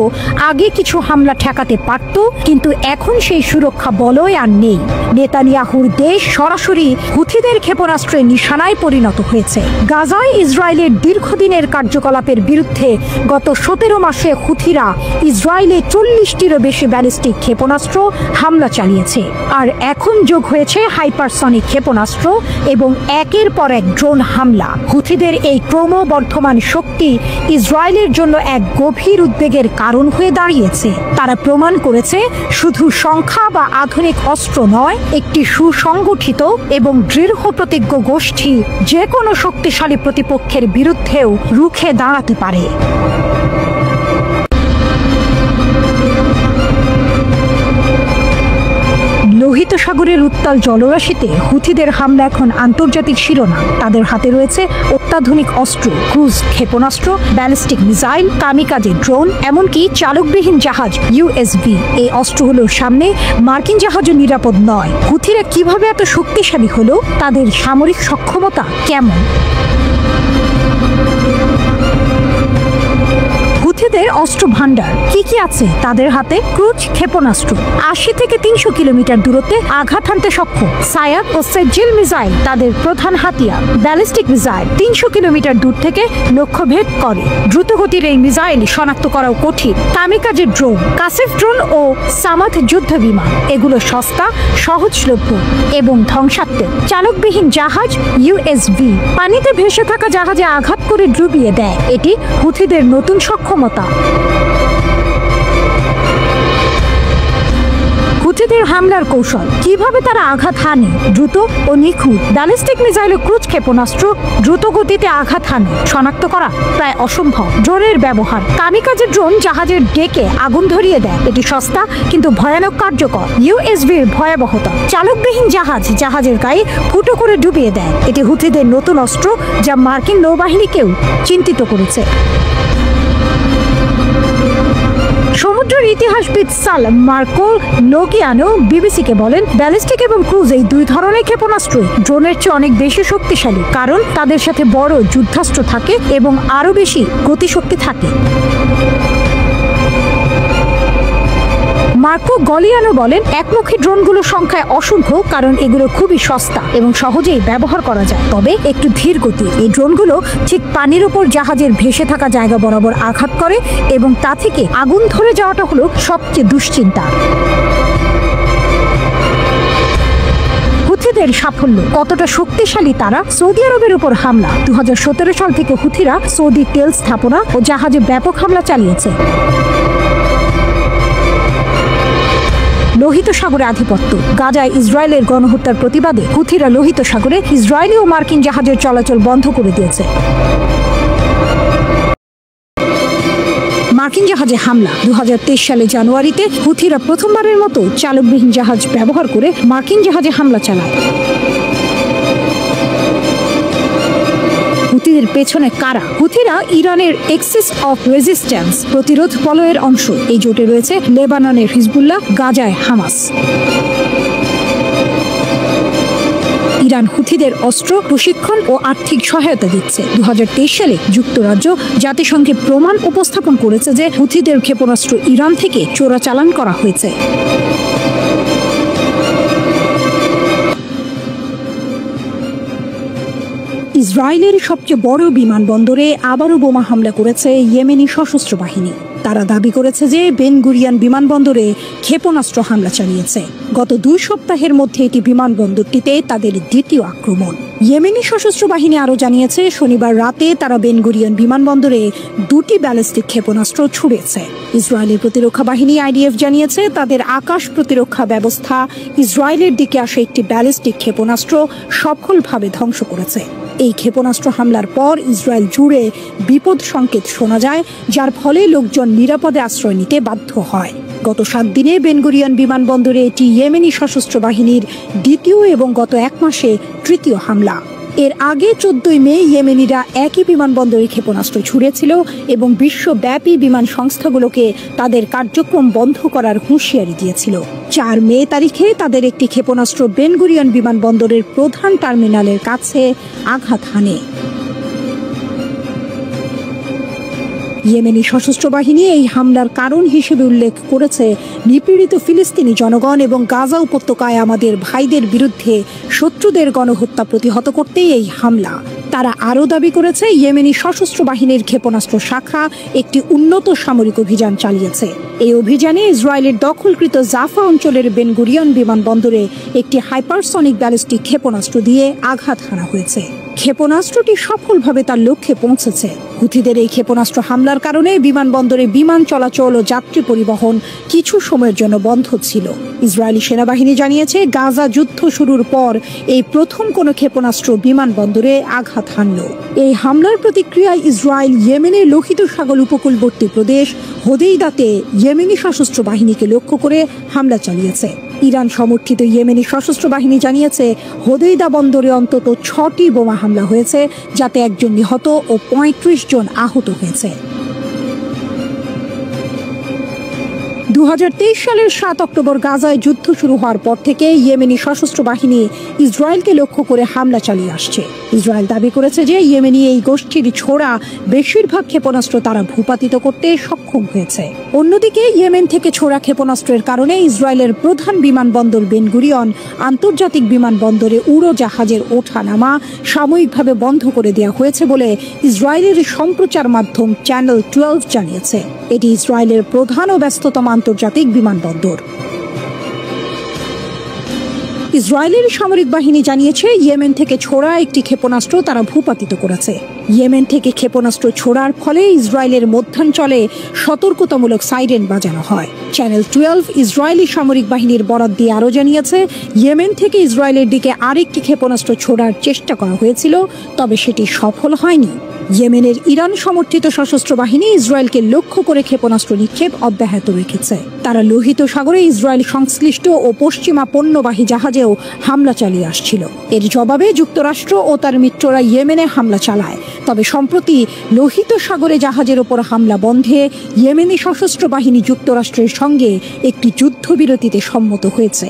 [SPEAKER 4] আগে কিছু হামলা ঠেকাতে পারত, কিন্তু এখন সেই সুরক্ষা বলয় আর নেই। নেতানিয়াহুর দেশ সরাসরি হুথিদের ক্ষেপণাস্ত্রের নিশানায় পরিণত হয়েছে। গাজায় ইসরায়েলের দীর্ঘদিনের কার্যকলাপের বিরুদ্ধে গত 17 মাসে হুথিরা ইসরায়েলে 40টিরও বেশি ব্যালিস্টিক ক্ষেপণাস্ত্র হামলা চালিয়েছে। আর এখন যোগ হয়েছে হাইপারসনিক ক্ষেপণাস্ত্র এবং একের পর এক ড্রোন হামলা। হুথিদের এই ক্রমবর্ধমান শক্তি ইসরায়েলের জন্য এক গভীর উদ্বেগের কারণ হয়ে দাঁড়িয়েছে। তারা প্রমাণ করেছে শুধু সংখ্যা বা আধুনিক অস্ত্র নয়, একটি সুসংগঠিত এবং দৃঢ় প্রতিজ্ঞ গোষ্ঠী যে কোনো শক্তিশালী প্রতিপক্ষের বিরুদ্ধেও রুখে দাঁড়াতে পারে। লোহিত সাগরের উত্তাল জলরাশিতে হুথিদের হামলা এখন আন্তর্জাতিক শিরোনাম। তাদের হাতে রয়েছে অত্যাধুনিক অস্ত্র, ক্রুজ ক্ষেপণাস্ত্র, ব্যালিস্টিক মিসাইল, কামিকাজে ড্রোন, এমনকি চালকবিহীন জাহাজ USV। এই অস্ত্রগুলোর সামনে মার্কিন জাহাজও নিরাপদ নয়। হুথিরা কিভাবে এত শক্তিশালী হলো? তাদের সামরিক সক্ষমতা কেমন? হুথিদের অস্ত্র ভান্ডার কি কি আছে তাদের হাতে? ক্রুজ ক্ষেপণাস্ত্র 80 থেকে 300 কিলোমিটার দূরত্বে আঘাত হানতে সক্ষম। সায়াদ ও সেজিল মিসাইল তাদের প্রধান হাতিয়ার। ব্যালিস্টিক মিসাইল 300 কিলোমিটার দূর থেকে লক্ষ্যভেদ করে। দ্রুতগতির এই মিসাইল শনাক্ত করাও কঠিন। কামিকাজে ড্রোন, কাসেফ ড্রোন ও সামাথ যুদ্ধ বিমান, এগুলো সস্তা, সহজলভ্য এবং ধ্বংসাত্মক। চালকবিহীন জাহাজ USV পানিতে ভেসে থাকা জাহাজে আঘাত করে ডুবিয়ে দেয়। এটি হুথিদের নতুন সক্ষমতা। হুথিদের হামলার কৌশল, কিভাবে তারা আঘাত হানে? দ্রুত ও নিখুঁত। ব্যালিস্টিক মিসাইল ও ক্রুজ ক্ষেপণাস্ত্র দ্রুত গতিতে আঘাত হানে, শনাক্ত করা প্রায় অসম্ভব। ড্রোনের ব্যবহার, কামিকাজে ড্রোন জাহাজের ডেকে আগুন ধরিয়ে দেয়। এটি সস্তা কিন্তু ভয়ানক কার্যকর। USV এর ভয়াবহতা, চালকবিহীন জাহাজ জাহাজের গায়ে ফুটো করে ডুবিয়ে দেয়। এটি হুথিদের নতুন অস্ত্র যা মার্কিন নৌবাহিনীকেও চিন্তিত করেছে। সমুদ্রের ইতিহাসবিদ সাল মার্কো লোকিয়ানো বিবিসিকে বলেন, ব্যালিস্টিক এবং ক্রুজ এই দুই ধরনের ক্ষেপণাস্ত্রই ড্রোনের চেয়ে অনেক বেশি শক্তিশালী, কারণ তাদের সাথে বড় যুদ্ধাস্ত্র থাকে এবং আরো বেশি গতিশক্তি থাকে। মার্কো গলিয়ানো বলেন, একমুখী ড্রোনগুলোর সংখ্যায় অসংখ্য, কারণ এগুলো খুবই সস্তা এবং সহজেই ব্যবহার করা যায়, তবে একটু ধীর গতির। এই ড্রোনগুলো ঠিক পানির উপর জাহাজের ভেসে থাকা জায়গা বরাবর আঘাত করে এবং তা থেকে আগুন ধরে যাওয়াটা হলো সবচেয়ে দুশ্চিন্তা। হুথিদের সাফল্য কতটা শক্তিশালী তারা? সৌদি আরবের উপর হামলা। 2017 সাল থেকে হুথিরা সৌদি তেল স্থাপনা ও জাহাজে ব্যাপক হামলা চালিয়েছে। লোহিত সাগরে আধিপত্য, গাজায় ইসরায়েলের গণহত্যার প্রতিবাদে হুথিরা লোহিত সাগরে ইসরায়েলি ও মার্কিন জাহাজের চলাচল বন্ধ করে দিয়েছে। মার্কিন জাহাজে হামলা, 2023 সালে জানুয়ারিতে হুথিরা প্রথমবারের মতো চালকবিহীন জাহাজ ব্যবহার করে মার্কিন জাহাজে হামলা চালায়। হুথিদের পেছনে কারা? হুথিরা ইরানের এক্সিস অফ রেজিস্ট্যান্স প্রতিরোধ বলয়ের অংশ। এই জোটে রয়েছে লেবাননের হিজবুল্লাহ, গাজায় হামাস। ইরান হুথিদের অস্ত্র, প্রশিক্ষণ ও আর্থিক সহায়তা দিচ্ছে। 2023 সালে যুক্তরাজ্য জাতিসংঘে প্রমাণ উপস্থাপন করেছে যে হুথিদের ক্ষেপণাস্ত্র ইরান থেকে চোরাচালান করা হয়েছে। ইসরায়েলের সবচেয়ে বড় বিমানবন্দরে আবারও বোমা হামলা করেছে ইয়েমেনি সশস্ত্র বাহিনী। তারা দাবি করেছে যে বেন গুরিয়ান বিমানবন্দরে ক্ষেপণাস্ত্র হামলা চালিয়েছে। গত 2 সপ্তাহের মধ্যে এটি বিমানবন্দরটিতে তাদের দ্বিতীয় আক্রমণ। ইয়েমেনি সশস্ত্র বাহিনী আরও জানিয়েছে, শনিবার রাতে তারা বেন গুরিয়ান বিমানবন্দরে 2টি ব্যালিস্টিক ক্ষেপণাস্ত্র ছুড়েছে। ইসরায়েলের প্রতিরক্ষা বাহিনী IDF জানিয়েছে তাদের আকাশ প্রতিরক্ষা ব্যবস্থা ইসরায়েলের দিকে আসা একটি ব্যালিস্টিক ক্ষেপণাস্ত্র সফলভাবে ধ্বংস করেছে। এই ক্ষেপণাস্ত্র হামলার পর ইসরায়েল জুড়ে বিপদ সংকেত শোনা যায়, যার ফলে লোকজন নিরাপদে আশ্রয় নিতে বাধ্য হয়। গত 7 দিনে বেন গুরিয়ান বিমানবন্দরে এটি ইয়েমেনি সশস্ত্র বাহিনীর দ্বিতীয় এবং গত 1 মাসে তৃতীয় হামলা। এর আগে 14 মে ইয়েমেনিরা একই বিমানবন্দরে ক্ষেপণাস্ত্র ছুড়েছিল এবং বিশ্বব্যাপী বিমান সংস্থাগুলোকে তাদের কার্যক্রম বন্ধ করার হুঁশিয়ারি দিয়েছিল। 4 মে তারিখে তাদের একটি ক্ষেপণাস্ত্র বেন গুরিয়ন বিমানবন্দরের প্রধান টার্মিনালের কাছে আঘাত হানে। ইয়েমেনি সশস্ত্র বাহিনী এই হামলার কারণ হিসেবে উল্লেখ করেছে নিপীড়িত ফিলিস্তিনি জনগণ এবং গাজা উপত্যকায় আমাদের ভাইদের বিরুদ্ধে শত্রুদের গণহত্যা প্রতিহত করতেই এই হামলা। তারা আরও দাবি করেছে ইয়েমেনি সশস্ত্র বাহিনীর ক্ষেপণাস্ত্র শাখা একটি উন্নত সামরিক অভিযান চালিয়েছে। এই অভিযানে ইসরায়েলের দখলকৃত জাফা অঞ্চলের বেন গুরিয়ন বিমানবন্দরে একটি হাইপারসনিক ব্যালিস্টিক ক্ষেপণাস্ত্র দিয়ে আঘাত হানা হয়েছে। ক্ষেপণাস্ত্রটি সফলভাবে তার লক্ষ্যে পৌঁছেছে। হুথিদের এই ক্ষেপণাস্ত্র হামলার কারণে বিমানবন্দরে বিমান চলাচল ও যাত্রী পরিবহন কিছু সময়ের জন্য বন্ধ ছিল। ইসরায়েলি সেনাবাহিনী জানিয়েছে গাজা যুদ্ধ শুরুর পর এই প্রথম কোনো ক্ষেপণাস্ত্র বিমানবন্দরে আঘাত হানল। এই হামলার প্রতিক্রিয়ায় ইসরায়েল ইয়েমেনের লোহিত সাগর উপকূলবর্তী প্রদেশ হোদেইদাতে ইয়েমেনি সশস্ত্র বাহিনীকে লক্ষ্য করে হামলা চালিয়েছে। ইরান সমর্থিত ইয়েমেনি সশস্ত্র বাহিনী জানিয়েছে হোদেইদা বন্দরে অন্তত 6টি বোমা হামলা হয়েছে, যাতে একজন নিহত ও 35 জন আহত হয়েছে। 2023 সালের 7 অক্টোবর গাজায় যুদ্ধ শুরু হওয়ার পর থেকে ইয়েমেনি সশস্ত্র বাহিনী ইসরায়েলকে লক্ষ্য করে হামলা চালিয়ে আসছে। ইসরায়েল দাবি করেছে যে ইয়েমেনি এই গোষ্ঠীর ছোড়া বেশিরভাগ ক্ষেপণাস্ত্র তারা ভূপাতিত করতে সক্ষম হয়েছে। অন্যদিকে ইয়েমেন থেকে ছোড়া ক্ষেপণাস্ত্রের কারণে ইসরায়েলের প্রধান বিমানবন্দর বেন গুরিয়ন আন্তর্জাতিক বিমানবন্দরে উড়োজাহাজের ওঠানামা সাময়িকভাবে বন্ধ করে দেওয়া হয়েছে বলে ইসরায়েলের সম্প্রচার মাধ্যম চ্যানেল 12 জানিয়েছে। এটি ইসরায়েলের প্রধান ও ব্যস্ততম আন্তর্জাতিক বিমানবন্দর। ইসরায়েলের সামরিক বাহিনী জানিয়েছে ইয়েমেন থেকে ছোড়া একটি ক্ষেপণাস্ত্র তারা ভূপাতিত করেছে। ইয়েমেন থেকে ক্ষেপণাস্ত্র ছোড়ার ফলে ইসরায়েলের মধ্যাঞ্চলে সতর্কতামূলক সাইরেন বাজানো হয়। চ্যানেল 12 ইসরায়েলি সামরিক বাহিনীর বরাত দিয়ে আরও জানিয়েছে ইয়েমেন থেকে ইসরায়েলের দিকে আরেকটি ক্ষেপণাস্ত্র ছোড়ার চেষ্টা করা হয়েছিল, তবে সেটি সফল হয়নি। ইয়েমেনের ইরান সমর্থিত সশস্ত্র বাহিনী ইসরায়েলকে লক্ষ্য করে ক্ষেপণাস্ত্র নিক্ষেপ অব্যাহত রেখেছে। তারা লোহিত সাগরে ইসরায়েল সংশ্লিষ্ট ও পশ্চিমা পণ্যবাহী জাহাজেও হামলা চালিয়ে আসছিল। এর জবাবে যুক্তরাষ্ট্র ও তার মিত্ররা ইয়েমেনে হামলা চালায়। তবে সম্প্রতি লোহিত সাগরে জাহাজের ওপর হামলা বন্ধে ইয়েমেনি সশস্ত্র বাহিনী যুক্তরাষ্ট্রের সঙ্গে একটি যুদ্ধবিরতিতে সম্মত হয়েছে।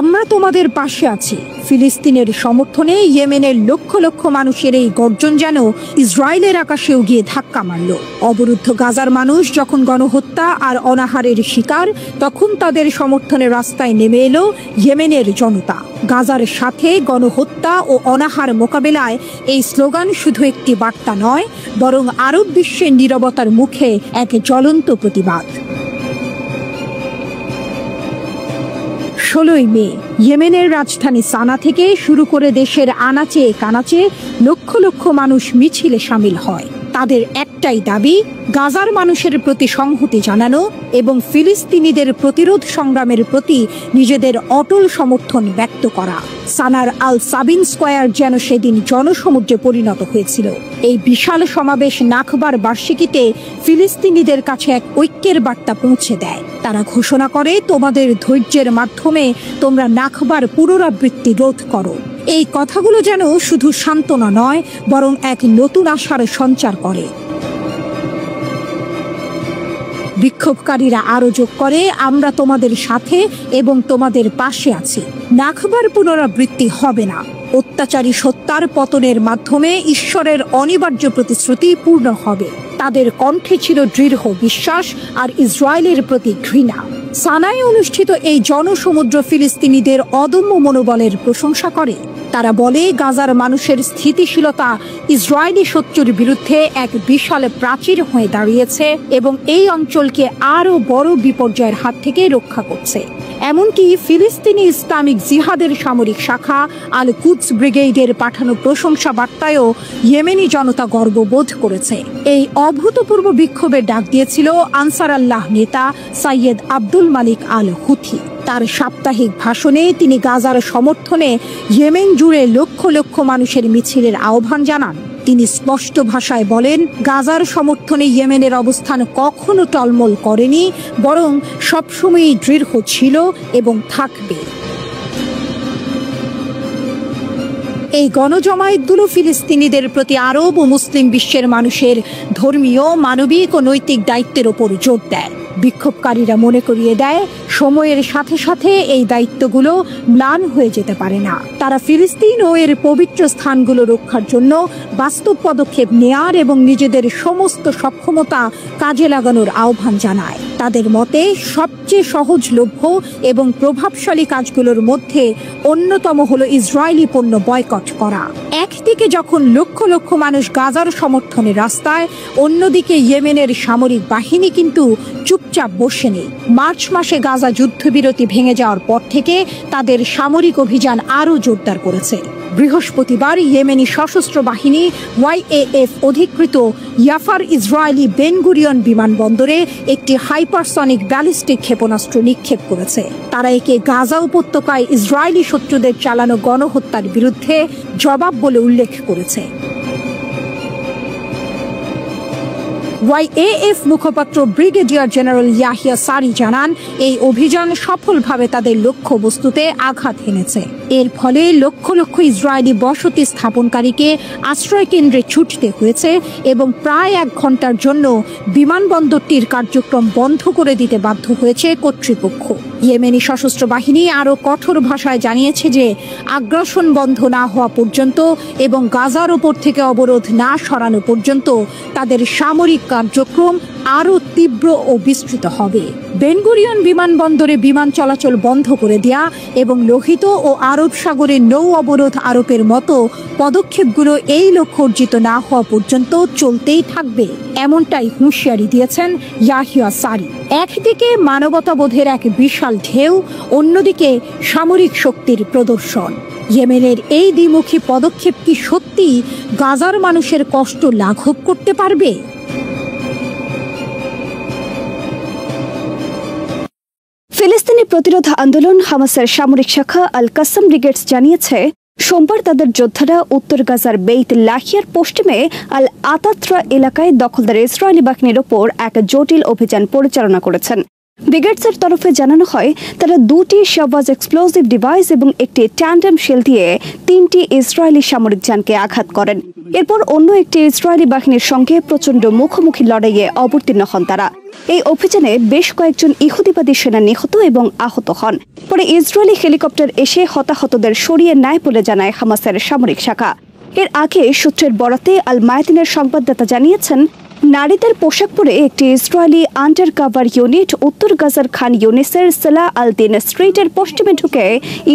[SPEAKER 4] আমরা তোমাদের পাশে আছি ফিলিস্তিনের সমর্থনে ইয়েমেনের লক্ষ লক্ষ মানুষের এই গর্জন যেন ইসরায়েলের আকাশেও গিয়ে ধাক্কা মারল। অবরুদ্ধ গাজার মানুষ যখন গণহত্যা আর অনাহারের শিকার, তখন তাদের সমর্থনে রাস্তায় নেমে এলো ইয়েমেনের জনতা। গাজার সাথে গণহত্যা ও অনাহার মোকাবেলায় এই স্লোগান শুধু একটি বার্তা নয়, বরং আরব বিশ্বের নীরবতার মুখে এক জ্বলন্ত প্রতিবাদ। 16 মে ইয়েমেনের রাজধানী সানা থেকে শুরু করে দেশের আনাচে কানাচে লক্ষ লক্ষ মানুষ মিছিলে সামিল হয়। তাদের একটাই দাবি, গাজার মানুষের প্রতি সংহতি জানানো এবং ফিলিস্তিনিদের প্রতিরোধ সংগ্রামের প্রতি নিজেদের অটল সমর্থন ব্যক্ত করা। সানার আল সাবিন স্কয়ার যেন সেদিন জনসমুদ্রে পরিণত হয়েছিল। এই বিশাল সমাবেশ নাখবার বার্ষিকীতে ফিলিস্তিনিদের কাছে এক ঐক্যের বার্তা পৌঁছে দেয়। তারা ঘোষণা করে, তোমাদের ধৈর্যের মাধ্যমে তোমরা নাখবার পুনরাবৃত্তি রোধ করো। এই কথাগুলো যেন শুধু সান্ত্বনা নয়, বরং এক নতুন আশার সঞ্চার করে। বিক্ষোভকারীরা আরো যোগ করে, আমরা তোমাদের সাথে এবং তোমাদের পাশে আছি। নাখবার পুনরাবৃত্তি হবে না। অত্যাচারী সত্তার পতনের মাধ্যমে ঈশ্বরের অনিবার্য প্রতিশ্রুতি পূর্ণ হবে। তাদের কণ্ঠে ছিল দৃঢ় বিশ্বাস আর ইসরায়েলের প্রতি ঘৃণা। সানায় অনুষ্ঠিত এই জনসমুদ্র ফিলিস্তিনিদের অদম্য মনোবলের প্রশংসা করে। তারা বলে, গাজার মানুষের স্থিতিশীলতা ইসরায়েলি শত্রুর বিরুদ্ধে এক বিশাল প্রাচীর হয়ে দাঁড়িয়েছে এবং এই অঞ্চলকে আরও বড় বিপর্যয়ের হাত থেকে রক্ষা করছে। এমনকি ফিলিস্তিনি ইসলামিক জিহাদের সামরিক শাখা আল কুদস ব্রিগেডের পাঠানো প্রশংসা বার্তায়ও ইয়েমেনি জনতা গর্ববোধ করেছে। এই অভূতপূর্ব বিক্ষোভের ডাক দিয়েছিল আনসার আল্লাহ নেতা সাইয়েদ আব্দুল মালিক আল হুথি। তার সাপ্তাহিক ভাষণে তিনি গাজার সমর্থনে ইয়েমেন জুড়ে লক্ষ লক্ষ মানুষের মিছিলের আহ্বান জানান। তিনি স্পষ্ট ভাষায় বলেন, গাজার সমর্থনে ইয়েমেনের অবস্থান কখনো টলমল করেনি, বরং সবসময়ই দৃঢ় ছিল এবং থাকবে। এই গণজমায়েতগুলো ফিলিস্তিনিদের প্রতি আরব ও মুসলিম বিশ্বের মানুষের ধর্মীয়, মানবিক ও নৈতিক দায়িত্বের ওপর জোর দেয়। বিক্ষোভকারীরা মনে করিয়ে দেয়, সময়ের সাথে সাথে এই দায়িত্বগুলো ম্লান হয়ে যেতে পারে না। তারা ফিলিস্তিন ও এর পবিত্র স্থানগুলো রক্ষার জন্য বাস্তব পদক্ষেপ নেয়ার এবং নিজেদের সমস্ত সক্ষমতা কাজে লাগানোর আহ্বান জানায়। তাদের মতে সবচেয়ে সহজলভ্য এবং প্রভাবশালী কাজগুলোর মধ্যে অন্যতম হলো ইসরায়েলি পণ্য বয়কট করা। একদিকে যখন লক্ষ লক্ষ মানুষ গাজার সমর্থনে রাস্তায়, অন্যদিকে ইয়েমেনের সামরিক বাহিনী কিন্তু চুপচাপ বসেনি। মার্চ মাসে গাজা যুদ্ধবিরতি ভেঙে যাওয়ার পর থেকে তাদের সামরিক অভিযান আরও জোরদার করেছে। বৃহস্পতিবার ইয়েমেনি সশস্ত্র বাহিনী YAF অধিকৃত ইয়াফার ইসরায়েলি বেন গুরিয়ন বিমানবন্দরে একটি হাইপারসনিক ব্যালিস্টিক ক্ষেপণাস্ত্র নিক্ষেপ করেছে। তারা একে গাজা উপত্যকায় ইসরায়েলি শত্রুদের চালানো গণহত্যার বিরুদ্ধে জবাব বলে উল্লেখ করেছে। YAF মুখপাত্র ব্রিগেডিয়ার জেনারেল ইয়াহিয়া সারি জানান, এই অভিযান সফলভাবে তাদের লক্ষ্যবস্তুতে আঘাত হেনেছে। এর ফলে লক্ষ লক্ষ ইসরায়েলি বসতি স্থাপনকারীকে আশ্রয় কেন্দ্রে ছুটতে হয়েছে এবং প্রায় 1 ঘন্টার জন্য বিমানবন্দরটির কার্যক্রম বন্ধ করে দিতে বাধ্য হয়েছে কর্তৃপক্ষ। ইয়েমেনি সশস্ত্র বাহিনী আরও কঠোর ভাষায় জানিয়েছে যে আগ্রাসন বন্ধ না হওয়া পর্যন্ত এবং গাজার ওপর থেকে অবরোধ না সরানো পর্যন্ত তাদের সামরিক কার্যক্রম আরও তীব্র ও বিস্তৃত হবে। বেন গুরিয়ন বিমানবন্দরে বিমান চলাচল বন্ধ করে দেয়া এবং লোহিত ও আরব সাগরে নৌ অবরোধ আরোপের মতো পদক্ষেপগুলো এই লক্ষ্য অর্জিত না হওয়া পর্যন্ত চলতেই থাকবে, এমনটাই হুঁশিয়ারি দিয়েছেন ইয়াহিয়া সারি। একদিকে মানবতাবোধের এক বিশাল ঢেউ, অন্যদিকে সামরিক শক্তির প্রদর্শন। ইয়েমেনের এই দ্বিমুখী পদক্ষেপ কি সত্যি গাজার মানুষের কষ্ট লাঘব করতে পারবে?
[SPEAKER 5] ফিলিস্তিনি প্রতিরোধ আন্দোলন হামাসের সামরিক শাখা আল কাসাম ব্রিগেডস জানিয়েছে, সোমবার তাদের যোদ্ধারা উত্তর গাজার বেইত লাহিয়ার পশ্চিমে আল আতাত্রা এলাকায় দখলদার ইসরায়েলি বাহিনীর ওপর এক জটিল অভিযান পরিচালনা করেছেন। ব্রিগেডসের তরফে জানানো হয়, তারা 2টি শাওয়াজ এক্সপ্লোসিভ ডিভাইস এবং একটি ট্যান্ডেম শেল দিয়ে 3টি ইসরায়েলি সামরিক যানকে আঘাত করেন। এরপর অন্য একটি ইসরায়েলি বাহিনীর সঙ্গে প্রচণ্ড মুখোমুখি লড়াইয়ে অবতীর্ণ হন তারা। এই অভিযানে বেশ কয়েকজন ইহুদিবাদী সেনা নিহত এবং আহত হন। পরে ইসরায়েলি হেলিকপ্টার এসে হতাহতদের সরিয়ে নেয় বলে জানায় হামাসের সামরিক শাখা। এর আগে সূত্রের বরাতে আল মায়াদিনের সংবাদদাতা জানিয়েছেন, নারীদের পোশাক পরে একটি ইসরায়েলি আন্ডার কাভার ইউনিট উত্তর গাজার খান ইউনিসের সালাহ আল দিন স্ট্রিটের পশ্চিমে ঢুকে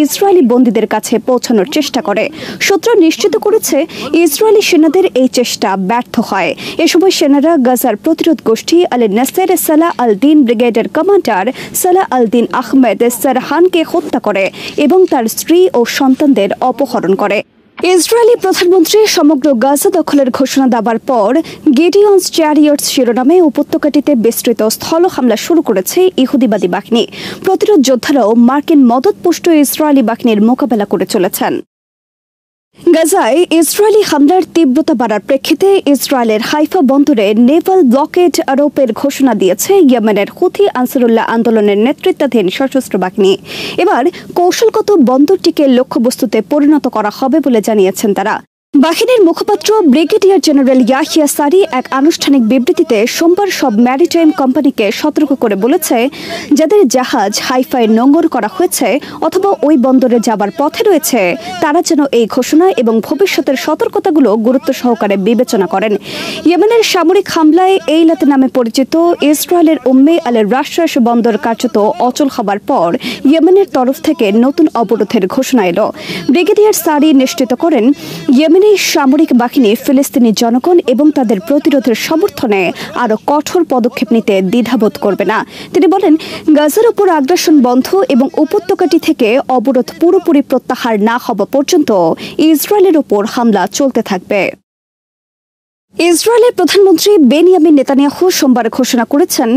[SPEAKER 5] ইসরায়েলি বন্দীদের কাছে পৌঁছানোর চেষ্টা করে। সূত্র নিশ্চিত করেছে, ইসরায়েলি সেনাদের এই চেষ্টা ব্যর্থ হয়। এ সময় সেনারা গাজার প্রতিরোধ গোষ্ঠী আল নাসের সালাহ আল দিন ব্রিগেডের কমান্ডার সালাহ আল দিন আহমেদ সারহানকে হত্যা করে এবং তার স্ত্রী ও সন্তানদের অপহরণ করে। ইসরায়েলি প্রধানমন্ত্রী সমগ্র গাজা দখলের ঘোষণা দেওয়ার পর গিডিয়নস চ্যারিয়টস শিরোনামে উপত্যকাটিতে বিস্তৃত স্থল হামলা শুরু করেছে ইহুদিবাদী বাহিনী। প্রতিরোধ যোদ্ধারাও মার্কিন মদতপুষ্ট ইসরায়েলি বাহিনীর মোকাবেলা করে চলেছেন। গাজায় ইসরায়েলি হামলার তীব্রতা বাড়ার প্রেক্ষিতে ইসরায়েলের হাইফা বন্দরে নেভাল ব্লকেড আরোপের ঘোষণা দিয়েছে ইয়েমেনের হুথি আনসারুল্লাহ আন্দোলনের নেতৃত্বাধীন সশস্ত্র বাহিনী। এবার কৌশলগত বন্দরটিকে লক্ষ্যবস্তুতে পরিণত করা হবে বলে জানিয়েছেন তারা। বাহিনীর মুখপাত্র ব্রিগেডিয়ার জেনারেল ইয়াহিয়া সারি এক আনুষ্ঠানিক বিবৃতিতে সোমবার সব ম্যারিটাইম কোম্পানিকে সতর্ক করে বলেছে, যাদের জাহাজ হাইফায় নোঙর করা হয়েছে অথবা ওই বন্দরে যাবার পথে রয়েছে, তারা যেন এই ঘোষণা এবং ভবিষ্যতের সতর্কতাগুলো গুরুত্ব সহকারে বিবেচনা করেন। ইয়েমেনের সামরিক হামলায় এইলাত নামে পরিচিত ইসরায়েলের উম্মে আল রাশাস বন্দর কার্যত অচল হবার পর ইয়েমেনের তরফ থেকে নতুন অবরোধের ঘোষণা এলো। ব্রিগেডিয়ার সারি নিশ্চিত করেন, ইয়েমেনের সামরিক বাহিনী ফিলিস্তিনি জনগণ এবং তাদের প্রতিরোধের সমর্থনে আরও কঠোর পদক্ষেপ নিতে দ্বিধাবোধ করবে না। তিনি বলেন, গাজার উপর আগ্রাসন বন্ধ এবং উপত্যকাটি থেকে অবরোধ পুরোপুরি প্রত্যাহার না হওয়া পর্যন্ত ইসরায়েলের উপর হামলা চলতে থাকবে। ইসরায়েলের প্রধানমন্ত্রী বেনিয়ামিন নেতানিয়াহু সোমবার ঘোষণা করেছেন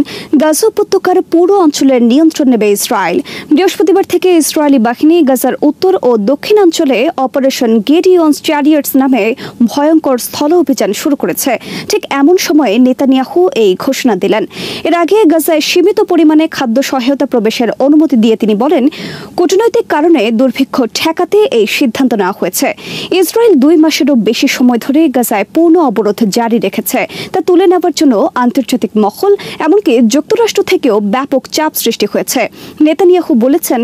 [SPEAKER 5] গাজা উপত্যকার পুরো অঞ্চলের নিয়ন্ত্রণ নেবে ইসরায়েল। বৃহস্পতিবার থেকে ইসরায়েলি বাহিনী গাজার উত্তর ও দক্ষিণাঞ্চলে অপারেশন গিডিয়ন্স চ্যারিয়টস নামে ভয়ঙ্কর স্থল অভিযান শুরু করেছে। ঠিক এমন সময়ে নেতানিয়াহু এই ঘোষণা দিলেন। এর আগে গাজায় সীমিত পরিমাণে খাদ্য সহায়তা প্রবেশের অনুমতি দিয়ে তিনি বলেন, কূটনৈতিক কারণে দুর্ভিক্ষ ঠেকাতে এই সিদ্ধান্ত নেওয়া হয়েছে। ইসরায়েল 2 মাসেরও বেশি সময় ধরে গাজায় পূর্ণ অবরোধ জারি রেখেছে। তা তুলে নেওয়ার জন্য আন্তর্জাতিক মহল এমনকি যুক্তরাষ্ট্র থেকেও ব্যাপক চাপ সৃষ্টি হয়েছে। নেতানিয়াহু বলেছেন,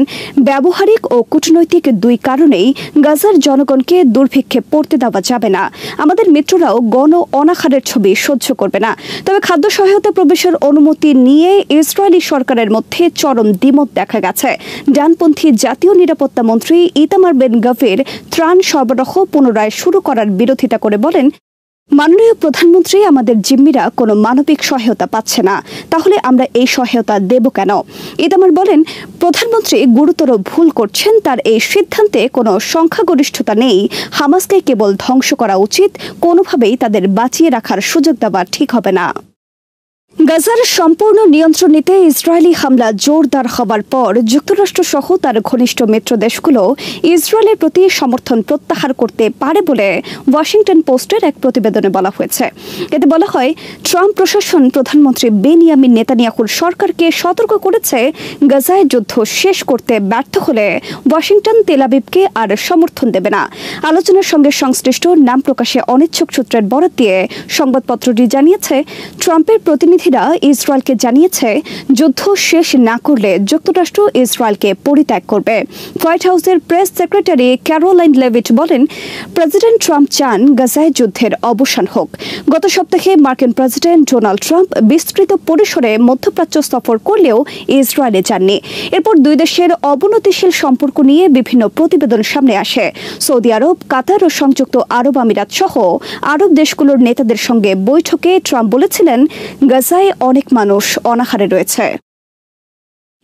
[SPEAKER 5] ব্যবহারিক ও কূটনৈতিক 2 কারণেই গাজার জনগণকে দুর্ভিক্ষে পড়তে দেওয়া যাবে না। আমাদের মিত্ররাও গণ অনাহারের ছবি সহ্য করবে না। তবে খাদ্য সহায়তা প্রবেশের অনুমতি নিয়ে ইসরায়েলি সরকারের মধ্যে চরম দ্বিমত দেখা গেছে। ডানপন্থী জাতীয় নিরাপত্তা মন্ত্রী ইতামার বেন গাভির ত্রাণ সরবরাহ পুনরায় শুরু করার বিরোধিতা করে বলেন, মাননীয় প্রধানমন্ত্রী, আমাদের জিম্মিরা কোনো মানবিক সহায়তা পাচ্ছে না, তাহলে আমরা এই সহায়তা দেব কেন? ইতামার বলেন, প্রধানমন্ত্রী গুরুতর ভুল করছেন। তার এই সিদ্ধান্তে কোনো সংখ্যাগরিষ্ঠতা নেই। হামাসকে কেবল ধ্বংস করা উচিত, কোনোভাবেই তাদের বাঁচিয়ে রাখার সুযোগ দেওয়া ঠিক হবে না। গাজার সম্পূর্ণ নিয়ন্ত্রণ নিতে ইসরায়েলি হামলা জোরদার হবার পর যুক্তরাষ্ট্র সহ তার ঘনিষ্ঠ মিত্র দেশগুলো ইসরায়েলের প্রতি সমর্থন প্রত্যাহার করতে পারে বলে ওয়াশিংটন পোস্টের এক প্রতিবেদনে বলা হয়েছে। এতে বলা হয়, ট্রাম্প প্রশাসন প্রধানমন্ত্রী বেনিয়ামিন নেতানিয়াহুর সরকারকে সতর্ক করেছে, গাজায় যুদ্ধ শেষ করতে ব্যর্থ হলে ওয়াশিংটন তেল আবিবকে আর সমর্থন দেবে না। আলোচনার সঙ্গে সংশ্লিষ্ট নাম প্রকাশে অনিচ্ছুক সূত্রের বরাত দিয়ে সংবাদপত্রটি জানিয়েছে, ট্রাম্পের প্রতিনিধিরা ইসরায়েলকে জানিয়েছে, যুদ্ধ শেষ না করলে যুক্তরাষ্ট্র ইসরায়েলকে পরিত্যাগ করবে। হোয়াইট হাউসের প্রেস সেক্রেটারি ক্যারোলাইন লেভিট বলেন, প্রেসিডেন্ট ট্রাম্প চান গাজায় যুদ্ধের অবসান হোক। গত সপ্তাহে মার্কিন প্রেসিডেন্ট ডোনাল্ড ট্রাম্প বিস্তৃত পরিসরে মধ্যপ্রাচ্য সফর করলেও ইসরায়েলে যাননি। এরপর 2 দেশের অবনতিশীল সম্পর্ক নিয়ে বিভিন্ন প্রতিবেদন সামনে আসে। সৌদি আরব, কাতার ও সংযুক্ত আরব আমিরাত সহ আরব দেশগুলোর নেতাদের সঙ্গে বৈঠকে ট্রাম্প বলেছিলেন, গাজায় অনেক মানুষ অনাহারে রয়েছে।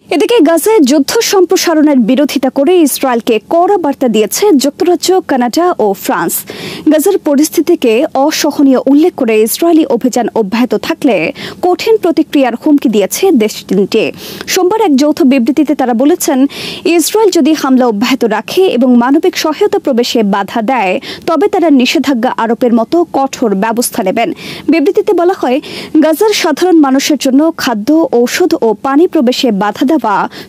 [SPEAKER 5] এদিকে গাজায় যুদ্ধ সম্প্রসারণের বিরোধিতা করে ইসরায়েলকে কড়া বার্তা দিয়েছে যুক্তরাজ্য, কানাডা ও ফ্রান্স। গাজার পরিস্থিতিকে অসহনীয় উল্লেখ করে ইসরায়েলি অভিযান অব্যাহত থাকলে কঠিন প্রতিক্রিয়ার হুমকি দিয়েছে দেশ তিনটি। সোমবার এক যৌথ বিবৃতিতে তারা বলেছেন, ইসরায়েল যদি হামলা অব্যাহত রাখে এবং মানবিক সহায়তা প্রবেশে বাধা দেয়, তবে তারা নিষেধাজ্ঞা আরোপের মতো কঠোর ব্যবস্থা নেবেন। বিবৃতিতে বলা হয়, গাজার সাধারণ মানুষের জন্য খাদ্য, ঔষধ ও পানি প্রবেশে বাধা দেওয়া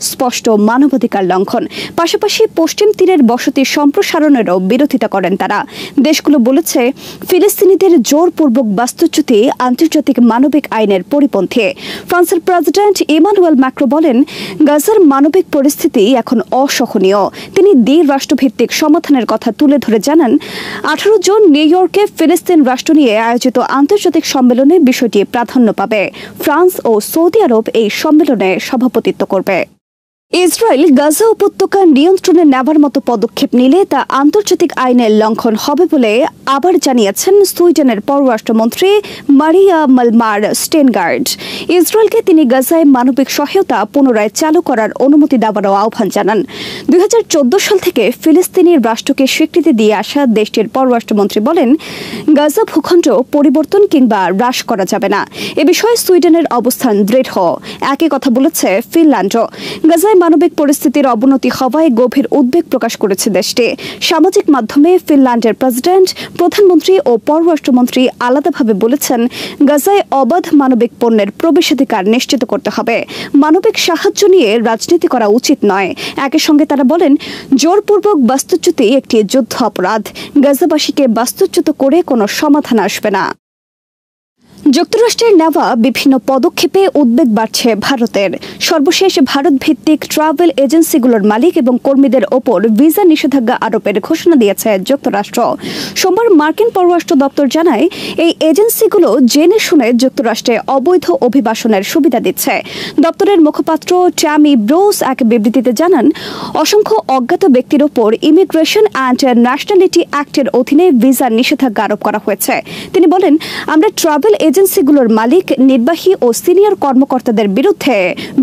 [SPEAKER 5] স্পষ্ট মানবাধিকার লঙ্ঘন। পাশাপাশি পশ্চিম তীরের বসতি সম্প্রসারণেরও বিরোধিতা করেন তারা। দেশগুলো বলেছে, ফিলিস্তিনিদের জোরপূর্বক বাস্তুচ্যুতি আন্তর্জাতিক মানবিক আইনের পরিপন্থী। ফ্রান্সের প্রেসিডেন্ট ইমানুয়েল ম্যাক্রো বলেন, গাজার মানবিক পরিস্থিতি এখন অসহনীয়। তিনি দ্বি-রাষ্ট্রভিত্তিক সমাধানের কথা তুলে ধরে জানান, 18 জুন নিউ ইয়র্কে ফিলিস্তিন রাষ্ট্র নিয়ে আয়োজিত আন্তর্জাতিক সম্মেলনে বিষয়টি প্রাধান্য পাবে। ফ্রান্স ও সৌদি আরব এই সম্মেলনে সভাপতিত্ব করবে। ইসরায়েল গাজা উপত্যকা নিয়ন্ত্রণে নেবার মতো পদক্ষেপ নিলে তা আন্তর্জাতিক আইনের লঙ্ঘন হবে বলে আবার জানিয়েছেন সুইডেনের পররাষ্ট্রমন্ত্রী মারিয়া মালমার স্টেনগার্ড। ইসরায়েলকে তিনি গাজায় মানবিক সহায়তা পুনরায় চালু করার অনুমতি দেওয়ারও আহ্বান জানান। 2014 সাল থেকে ফিলিস্তিনি রাষ্ট্রকে স্বীকৃতি দিয়ে আসা দেশটির পররাষ্ট্রমন্ত্রী বলেন, গাজা ভূখণ্ড পরিবর্তন কিংবা হ্রাস করা যাবে না। এ বিষয়ে সুইডেনের অবস্থান দৃঢ়। একই কথা বলেছে ফিনল্যান্ডও। গাজায় মানবিক পরিস্থিতির অবনতি হওয়ায় গভীর উদ্বেগ প্রকাশ করেছে দেশটি। সামাজিক মাধ্যমে ফিনল্যান্ডের প্রেসিডেন্ট, প্রধানমন্ত্রী ও পররাষ্ট্রমন্ত্রী আলাদাভাবে বলেছেন, গাজায় অবাধ মানবিক পণ্যের প্রবেশাধিকার নিশ্চিত করতে হবে। মানবিক সাহায্য নিয়ে রাজনীতি করা উচিত নয়। একই সঙ্গে তারা বলেন, জোরপূর্বক বাস্তুচ্যুতি একটি যুদ্ধ অপরাধ। গাজাবাসীকে বাস্তুচ্যুত করে কোনো সমাধান আসবে না। যুক্তরাষ্ট্রের নেওয়া বিভিন্ন পদক্ষেপে উদ্বেগ বাড়ছে ভারতের। সর্বশেষ ভারত ভিত্তিক ট্রাভেল এজেন্সিগুলোর মালিক এবং কর্মীদের ওপর ভিসা নিষেধাজ্ঞা আরোপের ঘোষণা দিয়েছে যুক্তরাষ্ট্র। সোমবার মার্কিন পররাষ্ট্র দপ্তর জানায়, এই এজেন্সিগুলো জেনে শুনে যুক্তরাষ্ট্রে অবৈধ অভিবাসনের সুবিধা দিচ্ছে। দপ্তরের মুখপাত্র ট্যামি ব্রোস এক বিবৃতিতে জানান, অসংখ্য অজ্ঞাত ব্যক্তির ওপর ইমিগ্রেশন অ্যান্ড ন্যাশনালিটি অ্যাক্টের অধীনে ভিসা নিষেধাজ্ঞা আরোপ করা হয়েছে। তিনি বলেন, আমরা ট্রাভেল এজেন্সিগুলোর মালিক, নির্বাহী ও সিনিয়র কর্মকর্তাদের বিরুদ্ধে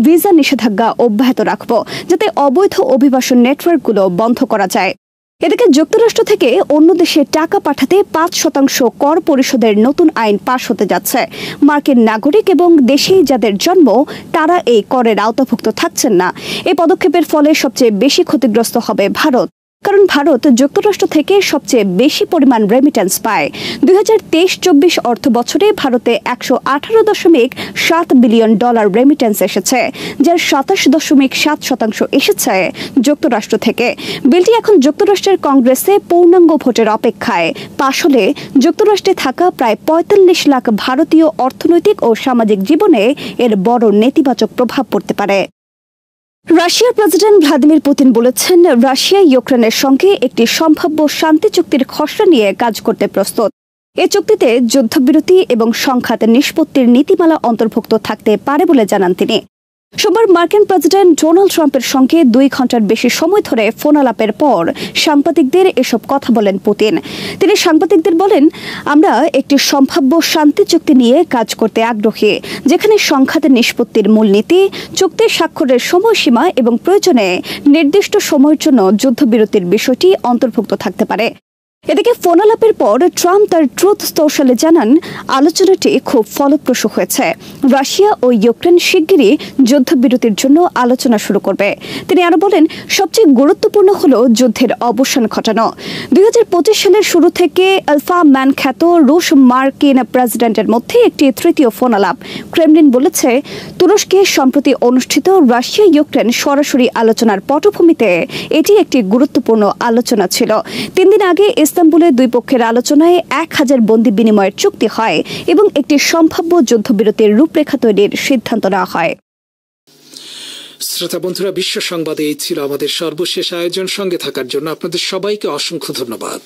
[SPEAKER 5] ভিসা নিষেধাজ্ঞা অব্যাহত রাখব, যাতে অবৈধ অভিবাসন নেটওয়ার্কগুলো বন্ধ করা যায়। এদিকে যুক্তরাষ্ট্র থেকে অন্য দেশে টাকা পাঠাতে 5% কর পরিশোধের নতুন আইন পাশ হতে যাচ্ছে। মার্কিন নাগরিক এবং দেশেই যাদের জন্ম তারা এই করের আওতাভুক্ত থাকছেন না। এই পদক্ষেপের ফলে সবচেয়ে বেশি ক্ষতিগ্রস্ত হবে ভারত, কারণ ভারত যুক্তরাষ্ট্র থেকে সবচেয়ে বেশি পরিমাণ রেমিটেন্স পায়। 2023-24 অর্থ বছরে ভারতে $118.7 বিলিয়ন রেমিটেন্স এসেছে, যার 27.7% এসেছে যুক্তরাষ্ট্র থেকে। বিলটি এখন যুক্তরাষ্ট্রের কংগ্রেসে পূর্ণাঙ্গ ভোটের অপেক্ষায়। পাশ হলে যুক্তরাষ্ট্রে থাকা প্রায় 45 লাখ ভারতীয় অর্থনৈতিক ও সামাজিক জীবনে এর বড় নেতিবাচক প্রভাব পড়তে পারে। রাশিয়ার প্রেসিডেন্ট ভ্লাদিমির পুতিন বলেছেন, রাশিয়া ইউক্রেনের সঙ্গে একটি সম্ভাব্য শান্তি চুক্তির খসড়া নিয়ে কাজ করতে প্রস্তুত। এ চুক্তিতে যুদ্ধবিরতি এবং সংঘাত নিষ্পত্তির নীতিমালা অন্তর্ভুক্ত থাকতে পারে বলে জানান তিনি। সোমবার মার্কিন প্রেসিডেন্ট ডোনাল্ড ট্রাম্পের সঙ্গে 2 ঘন্টার বেশি সময় ধরে ফোন আলাপের পর সাংবাদিকদের এসব কথা বলেন পুতিন। তিনি সাংবাদিকদের বলেন, আমরা একটি সম্ভাব্য শান্তি চুক্তি নিয়ে কাজ করতে আগ্রহী, যেখানে সংঘাত নিষ্পত্তির মূলনীতি, চুক্তি স্বাক্ষরের সময়সীমা এবং প্রয়োজনে নির্দিষ্ট সময়ের জন্য যুদ্ধবিরতির বিষয়টি অন্তর্ভুক্ত থাকতে পারে। এদিকে ফোন আলাপের পর ট্রাম্প তার ট্রুথ সোশ্যালে জানান, আলোচনাটি খুব ফলপ্রসূ হয়েছে। রাশিয়া ও ইউক্রেন শিগগিরই যুদ্ধবিরতির জন্য আলোচনা শুরু করবে। তিনি আরো বলেন, সবচেয়ে গুরুত্বপূর্ণ হলো যুদ্ধের অবসান ঘটানো। 2025 সালের শুরু থেকে আলফা ম্যান খ্যাত রুশ মার্কিন প্রেসিডেন্টের মধ্যে একটি তৃতীয় ফোন আলাপ। ক্রেমলিন বলেছে, তুরস্কে সম্প্রতি অনুষ্ঠিত রাশিয়া ইউক্রেন সরাসরি আলোচনার পটভূমিতে এটি একটি গুরুত্বপূর্ণ আলোচনা ছিল। 3 দিন আগে ইস্তাম্বুলে 2 পক্ষের আলোচনায় 1000 বন্দী বিনিময়ের চুক্তি হয় এবং একটি সম্ভাব্য যুদ্ধবিরতির রূপরেখা তৈরির সিদ্ধান্ত নেওয়া হয়।
[SPEAKER 1] শ্রোতা বন্ধুরা, বিশ্ব সংবাদে এই ছিল আমাদের সর্বশেষ আয়োজন। সঙ্গে থাকার জন্য আপনাদের সবাইকে অসংখ্য ধন্যবাদ।